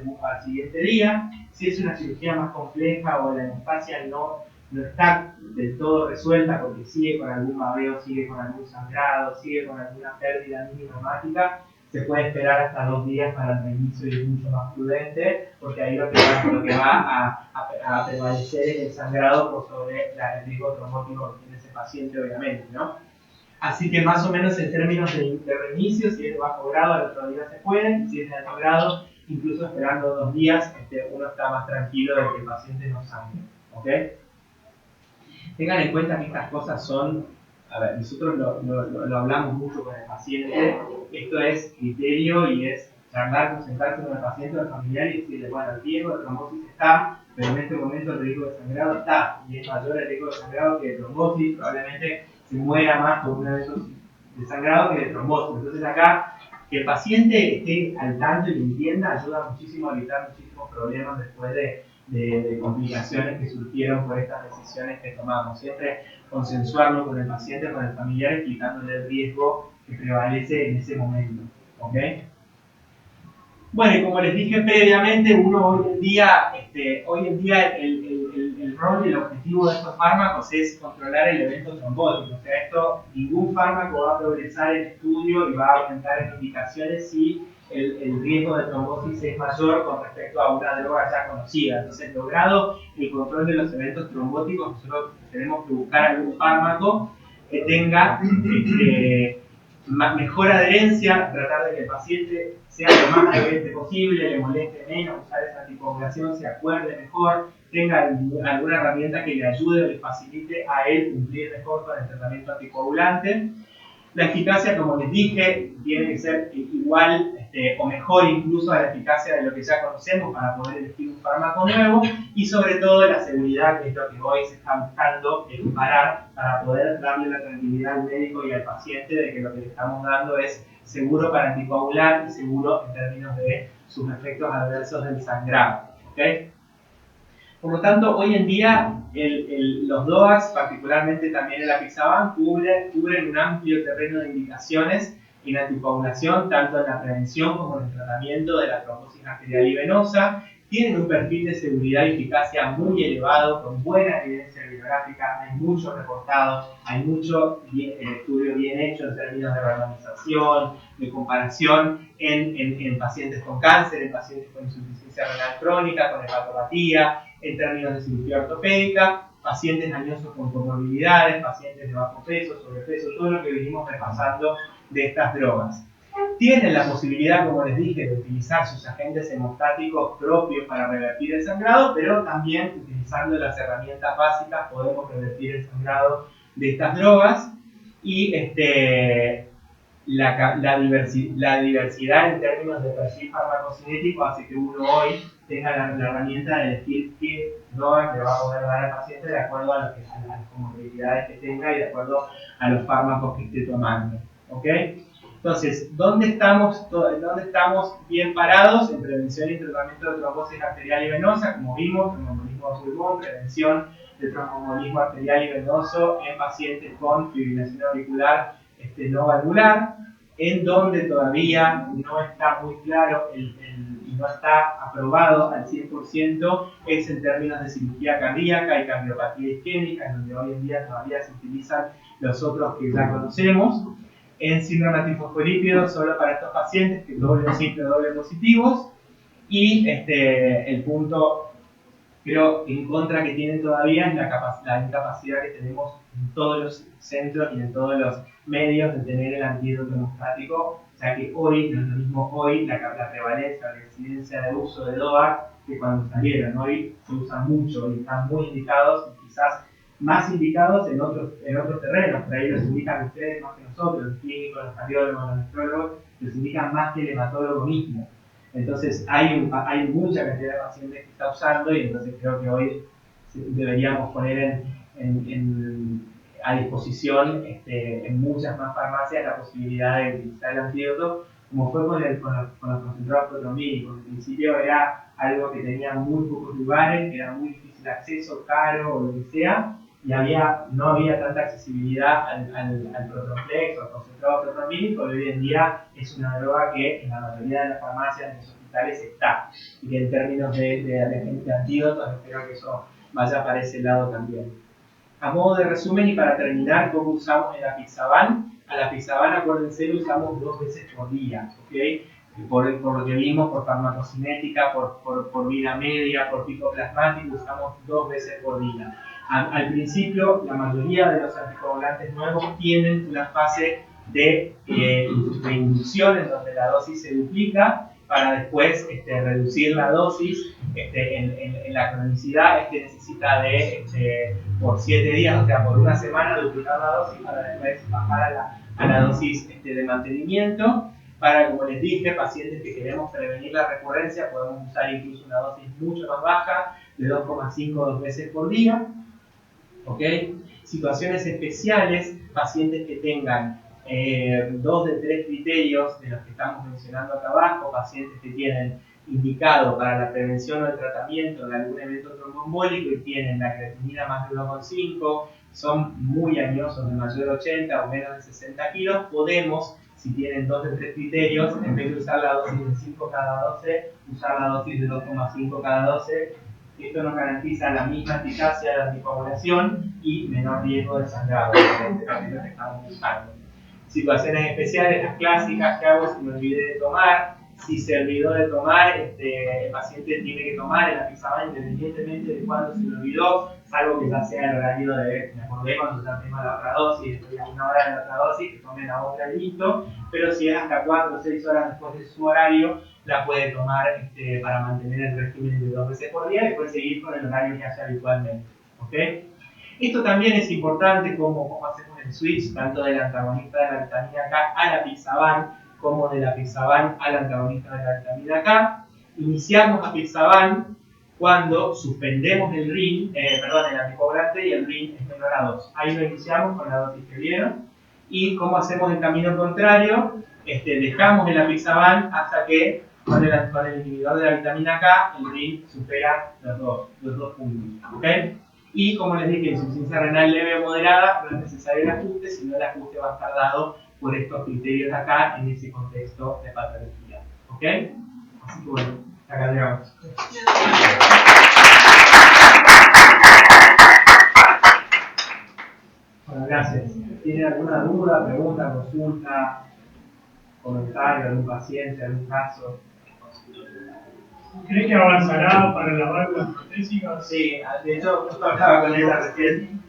siguiente día. Si es una cirugía más compleja o la hemostasia no está del todo resuelta porque sigue con algún babeo, sigue con algún sangrado, sigue con alguna pérdida mínima hemática, se puede esperar hasta 2 días para el reinicio y es mucho más prudente, porque ahí lo que va a prevalecer es el sangrado por sobre el riesgo trombótico que tiene ese paciente, obviamente, ¿no? Así que más o menos en términos de reinicio, si es de bajo grado, al otro día se puede, y si es de alto grado, incluso esperando 2 días, uno está más tranquilo de que el paciente no sangre. ¿Ok? Tengan en cuenta que estas cosas son, a ver, nosotros lo hablamos mucho con el paciente, esto es criterio y es charlar, concentrarse con el paciente o el familiar y decirle, bueno, el riesgo de trombosis está, pero en este momento el riesgo de sangrado está, y es mayor el riesgo de sangrado que de trombosis, probablemente se muera más por un evento de sangrado que de trombosis. Entonces acá, que el paciente esté al tanto y lo entienda, ayuda muchísimo a evitar muchísimos problemas después de complicaciones que surgieron por estas decisiones que tomamos. Siempre consensuarlo con el paciente, con el familiar, explicándole el riesgo que prevalece en ese momento. ¿Ok? Bueno, y como les dije previamente, uno hoy en día el rol y el objetivo de estos fármacos es controlar el evento trombótico. O sea, ningún fármaco va a progresar en estudio y va a aumentar en indicaciones si el riesgo de trombosis es mayor con respecto a una droga ya conocida. Entonces, logrado el control de los eventos trombóticos, nosotros tenemos que buscar algún fármaco que tenga mejor adherencia, tratar de que el paciente sea lo más adherente posible, le moleste menos usar esa anticoagulación, se acuerde mejor, tenga alguna herramienta que le ayude o le facilite a él cumplir mejor con el tratamiento anticoagulante. La eficacia, como les dije, tiene que ser igual o mejor incluso a la eficacia de lo que ya conocemos para poder elegir un fármaco nuevo, y sobre todo la seguridad, que es lo que hoy se está buscando equiparar para poder darle la tranquilidad al médico y al paciente de que lo que le estamos dando es seguro para anticoagular y seguro en términos de sus efectos adversos del sangrado. ¿Okay? Por lo tanto, hoy en día los DOACs, particularmente también el apixaban, cubren un amplio terreno de indicaciones en anticoagulación, tanto en la prevención como en el tratamiento de la trombosis arterial y venosa. Tienen un perfil de seguridad y eficacia muy elevado, con buena evidencia bibliográfica, hay mucho reportado, hay mucho estudio bien hecho en términos de randomización, de comparación en pacientes con cáncer, en pacientes con insuficiencia renal crónica, con hepatopatía, en términos de cirugía ortopédica, pacientes añosos con comorbilidades, pacientes de bajo peso, sobrepeso, todo lo que venimos repasando de estas drogas. Tienen la posibilidad, como les dije, de utilizar sus agentes hemostáticos propios para revertir el sangrado, pero también utilizando las herramientas básicas podemos revertir el sangrado de estas drogas. Y la diversidad en términos de perfil farmacocinético hace que uno hoy tenga la herramienta de elegir qué droga le va a poder dar al paciente de acuerdo a las comorbilidades que tenga y de acuerdo a los fármacos que esté tomando. ¿Okay? Entonces, ¿dónde estamos bien parados? En prevención y tratamiento de trombosis arterial y venosa, como vimos, tromboembolismo de pulmón, prevención de tromboembolismo arterial y venoso en pacientes con fibrilación auricular no valvular, en donde todavía no está muy claro y no está aprobado al 100%, es en términos de cirugía cardíaca y cardiopatía isquémica, en donde hoy en día todavía se utilizan los otros que ya conocemos. En síndrome antifosfolípido solo para estos pacientes que doble o simple doble positivos, y el punto creo en contra que tienen todavía es la incapacidad que tenemos en todos los centros y en todos los medios de tener el antídoto hemostático, ya que hoy, no es lo mismo hoy, la prevalencia, la incidencia de uso de DOAC que cuando salieron. Hoy se usan mucho y están muy indicados, y quizás más indicados en otros terrenos, por ahí los indican ustedes más que nosotros, los clínicos, los cardiólogos, los nefrólogos, los indican más que el hematólogo mismo. Entonces hay mucha cantidad de pacientes que está usando, y entonces creo que hoy deberíamos poner a disposición en muchas más farmacias la posibilidad de utilizar el antídoto, como fue con los concentrados protrombínicos. En principio era algo que tenía muy pocos lugares, que era muy difícil de acceso, caro o lo que sea, y no había tanta accesibilidad al Protonflex o al concentrado protrombínico. Hoy en día es una droga que en la mayoría de las farmacias, en los hospitales está, y que en términos de antídotos espero que eso vaya para ese lado también. A modo de resumen y para terminar, ¿cómo usamos el apixaban? Al apixaban, acuérdense, lo usamos 2 veces por día, ¿okay? Por lo que vimos, por farmacocinética, por vida media, por pico plasmático, usamos 2 veces por día. Al principio, la mayoría de los anticoagulantes nuevos tienen una fase de inducción en donde la dosis se duplica para después reducir la dosis. En la cronicidad necesita por 7 días, o sea, por una semana, duplicar la dosis para después bajar a la dosis de mantenimiento. Para, como les dije, pacientes que queremos prevenir la recurrencia, podemos usar incluso una dosis mucho más baja, de 2,5 2 veces por día. ¿Okay? Situaciones especiales, pacientes que tengan 2 de 3 criterios de los que estamos mencionando acá abajo, pacientes que tienen indicado para la prevención o el tratamiento de algún evento tromboembólico y tienen la creatinina más de 1,5, son muy añosos, de mayor de 80 o menos de 60 kilos, podemos, si tienen 2 de 3 criterios, en vez de usar la dosis de 5 cada 12, usar la dosis de 2,5 cada 12. Esto nos garantiza la misma eficacia de la anticoagulación y menor riesgo de sangrado, que es lo que estamos buscando. Situaciones especiales, las clásicas, ¿qué hago si me olvidé de tomar? Si se olvidó de tomar, el paciente tiene que tomar el apixaban independientemente de cuándo se lo olvidó. salvo que ya sea el horario de, me acordé cuando ya tengo la otra dosis, estoy a una hora de la otra dosis, que tome la otra y listo, pero si es hasta 4 o 6 horas después de su horario, la puede tomar para mantener el régimen de 2 veces por día y después seguir con el horario que hace habitualmente. ¿Ok? Esto también es importante, cómo hacemos el switch, tanto del antagonista de la vitamina K a la Pixaban, como de la Pixaban al antagonista de la vitamina K. Iniciamos a Pixaban cuando suspendemos el RIN, el anticoagulante y el RIN es menor a 2. Ahí lo iniciamos con la dosis que vieron. Y como hacemos el camino contrario, dejamos el apixaban hasta que con el inhibidor de la vitamina K el RIN supera los dos puntos. ¿Okay? Y como les dije, insuficiencia renal leve o moderada, no es necesario el ajuste, sino el ajuste va a estar dado por estos criterios de acá en ese contexto de patología. ¿Ok? Así que bueno, acá llegamos. Bueno, gracias. ¿Tienen alguna duda, pregunta, consulta, comentario, algún paciente, algún caso? ¿Crees que avanzará para las válvulas protésicas? Sí, de hecho, justo hablaba con ella recién,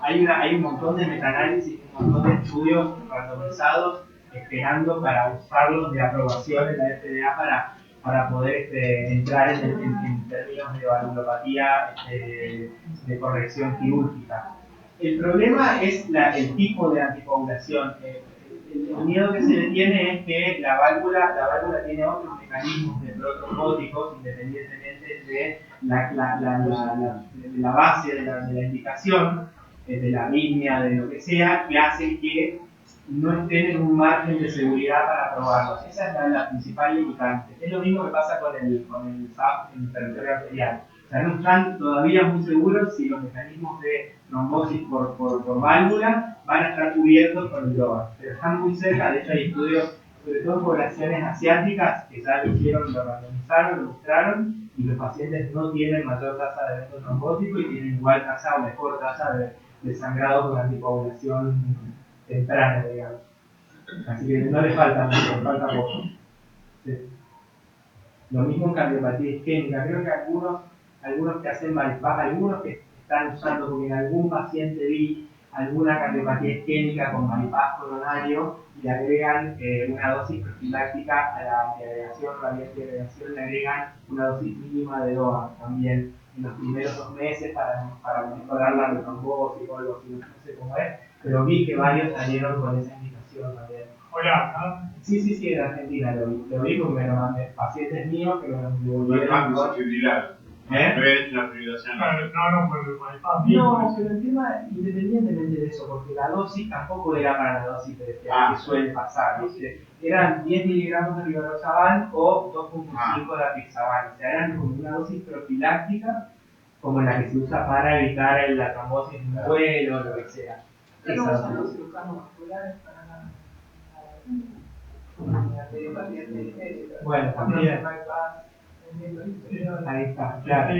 hay un montón de metaanálisis, un montón de estudios randomizados esperando para usarlos de aprobación en la FDA para poder entrar en términos de valvulopatía de corrección quirúrgica. El problema es el tipo de anticoagulación. El miedo que se le tiene es que la válvula tiene otros mecanismos de protrombóticos independientemente de la base de la indicación, de la arritmia, de lo que sea, que hacen que no estén en un margen de seguridad para aprobarlos. Esa es la principal limitante. Es lo mismo que pasa con el SAP en el territorio arterial. O sea, no están todavía muy seguros si los mecanismos de trombosis por válvula van a estar cubiertos con el DOA. Pero están muy cerca, de hecho hay estudios, sobre todo en poblaciones asiáticas, que ya lo hicieron, lo randomizaron, lo mostraron, y los pacientes no tienen mayor tasa de evento trombótico y tienen igual tasa o mejor tasa de sangrado con anticoagulación temprana, digamos. Así que no le falta mucho, le falta poco. Sí. Lo mismo en cardiopatía isquémica. Creo que algunos que hacen bypass, algunos que están usando, porque en algún paciente vi alguna cardiopatía isquémica con bypass coronario y le agregan una dosis profiláctica a la antiagregación, la antiagregación le agregan una dosis mínima de DOA también en los primeros 2 meses para mejorar la retrombosis o algo así, no sé cómo es, pero vi que varios salieron con esa indicación también. Hola, ¿no? Sí, en Argentina lo vi porque me lo mandé pacientes míos que me lo devolvieron. No fibrilar. No había hecho una fibrilación. No, por el bypass. No, pero el tema, independientemente de eso, porque la dosis tampoco era para la dosis que suele pasar, ¿viste? Eran 10 miligramos de rivaroxaban o 2.5 de apixaban, o sea, eran como una dosis profiláctica, como la que se usa para evitar la trombosis en un vuelo o lo que sea. Pero no son los cirujanos vasculares para la bueno, también. Ahí está, claro.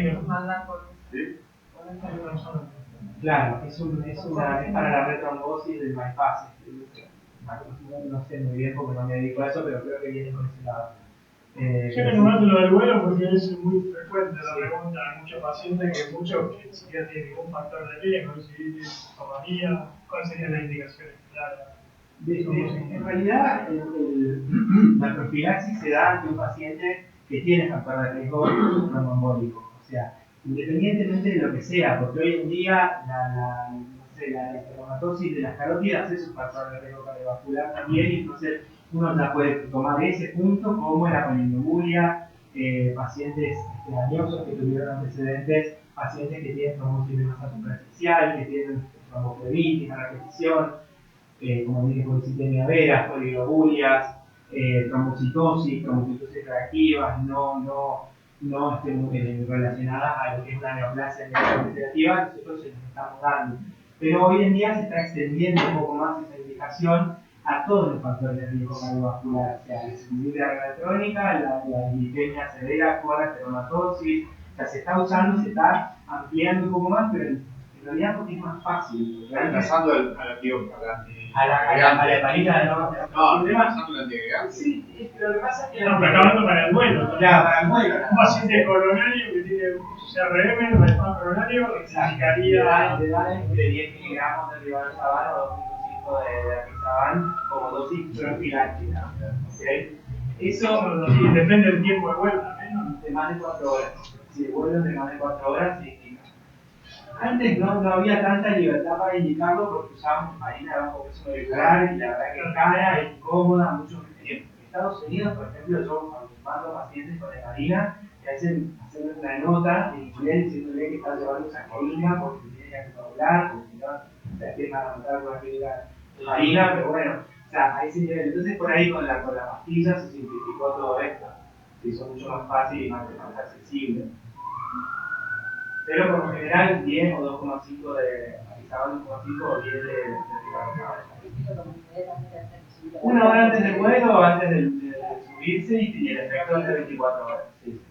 Claro, es para la retrombosis del bypass. No sé muy bien porque no me dedico a eso, pero creo que viene con ese lado. Yo me nombraste lo del vuelo porque es muy frecuente la pregunta de muchos pacientes que muchos que ni siquiera tienen ningún factor de riesgo, si tomaría, ¿cuáles serían las indicaciones claras? En realidad, la profilaxis se da ante un paciente que tiene factor de riesgo tromboembólico. O sea, independientemente de lo que sea, porque hoy en día la espermatosis de las carótidas es un factor de riesgo cardiovascular también, y entonces uno ya puede tomar ese punto como la polinobulia, pacientes dañosos que tuvieron antecedentes, pacientes que tienen trombosis venosa superficial, que tienen tromboflebitis a repetición, como dije, policitemia vera, polilobulias, trombocitosis reactivas, no relacionadas a lo que es una neoplasia neurodegenerativa, nosotros se nos estamos dando. Pero hoy en día se está extendiendo un poco más esa indicación a todos los factores de riesgo cardiovascular, o sea, la insuficiencia renal crónica, la glicemia severa con ateromatosis, o sea, se está usando, se está ampliando un poco más, pero el En realidad porque es más fácil. Reemplazando al antiguo. A la heparina No, reemplazando el antiagregante. Sí, lo que pasa es que... No, pero está hablando para el duelo. Ya, para el vuelo. Un paciente coronario que tiene CRM, un edema coronario, necesitaría de 10 miligramos de rivaroxaban o 2.5 de apixaban como dosis profiláctica. ¿Okay? Eso depende del tiempo de vuelo también, ¿no? de más de 4 horas. Si el vuelo es de más de 4 horas, se indica. Antes no había tanta libertad para indicarlo porque usábamos heparina de bajo peso molecular y la verdad que cara es incómoda, mucho tiempo. En Estados Unidos, por ejemplo, yo cuando mando pacientes con heparina, le hacen una nota en inglés diciéndole que está llevando sacarina porque tiene que coagular, porque si no, se empiezan a notar con la clínica de heparina, pero bueno, o sea, a ese nivel. Entonces, por ahí con la pastilla se simplificó todo esto. Se hizo mucho más fácil y más accesible. Pero por lo general 10 o 2,5 de apixaban 2,5 o 10 de rivaroxaban. Una hora antes del vuelo o antes de subirse y el efecto es de 24 horas. Sí.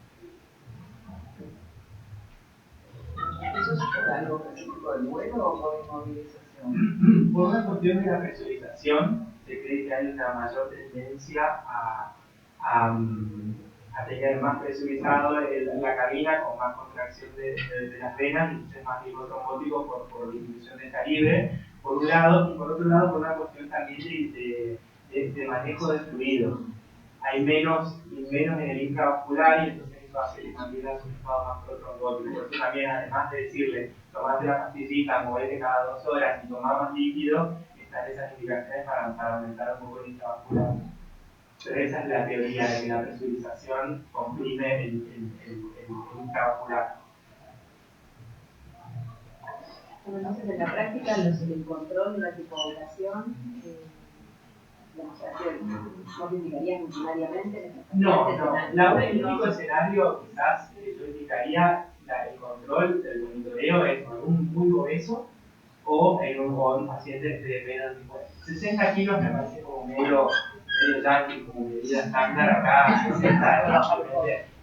¿Eso es por algo específico del vuelo o por inmovilización? Por una cuestión de la presurización, se cree que hay una mayor tendencia a tener más presurizado la cabina con más contracción de las venas y entonces más riesgo trombótico por disminución de calibre, por un lado, y por otro lado por una cuestión también de manejo de fluidos. Hay menos en el intravascular y entonces eso hace que también haya un estado más protrombótico. Por eso también, además de decirle, tomate la pastillita, movete cada 2 horas y tomar más líquido, están esas indicaciones para aumentar un poco el intravascular. Pero esa es la teoría de que la presurización comprime el intravascular. Bueno, entonces en la práctica el control de la anticoagulación, ¿no lo indicarías rutinariamente? No, el único escenario quizás yo indicaría el control del monitoreo es en un muy obeso o en un paciente de menos de 60 kilos me parece como medio yankee, como medida estándar acá, 60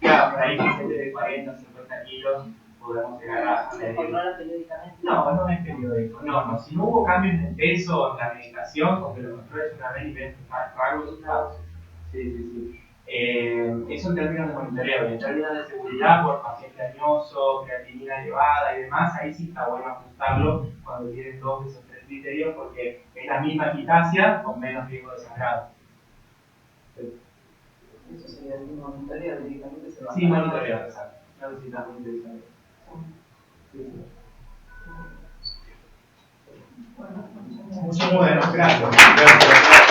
claro, por ahí pacientes de 40 o 50 kilos podemos llegar a ¿Se controla periódicamente? No es periódico. No. Si no hubo cambios de peso en la medicación, porque lo controles una vez y ven rasgos, sí. Eso en términos de monitoreo, y en términos de seguridad por paciente añoso, creatinina elevada y demás, ahí sí está bueno ajustarlo cuando tienen 2 de esos 3 criterios, porque es la misma eficacia con menos riesgo de sangrado. Eso sería el monitoreo, directamente se va a Sí, monitoreo, exacto. No necesitas monitoreo. Muchas Bueno, gracias.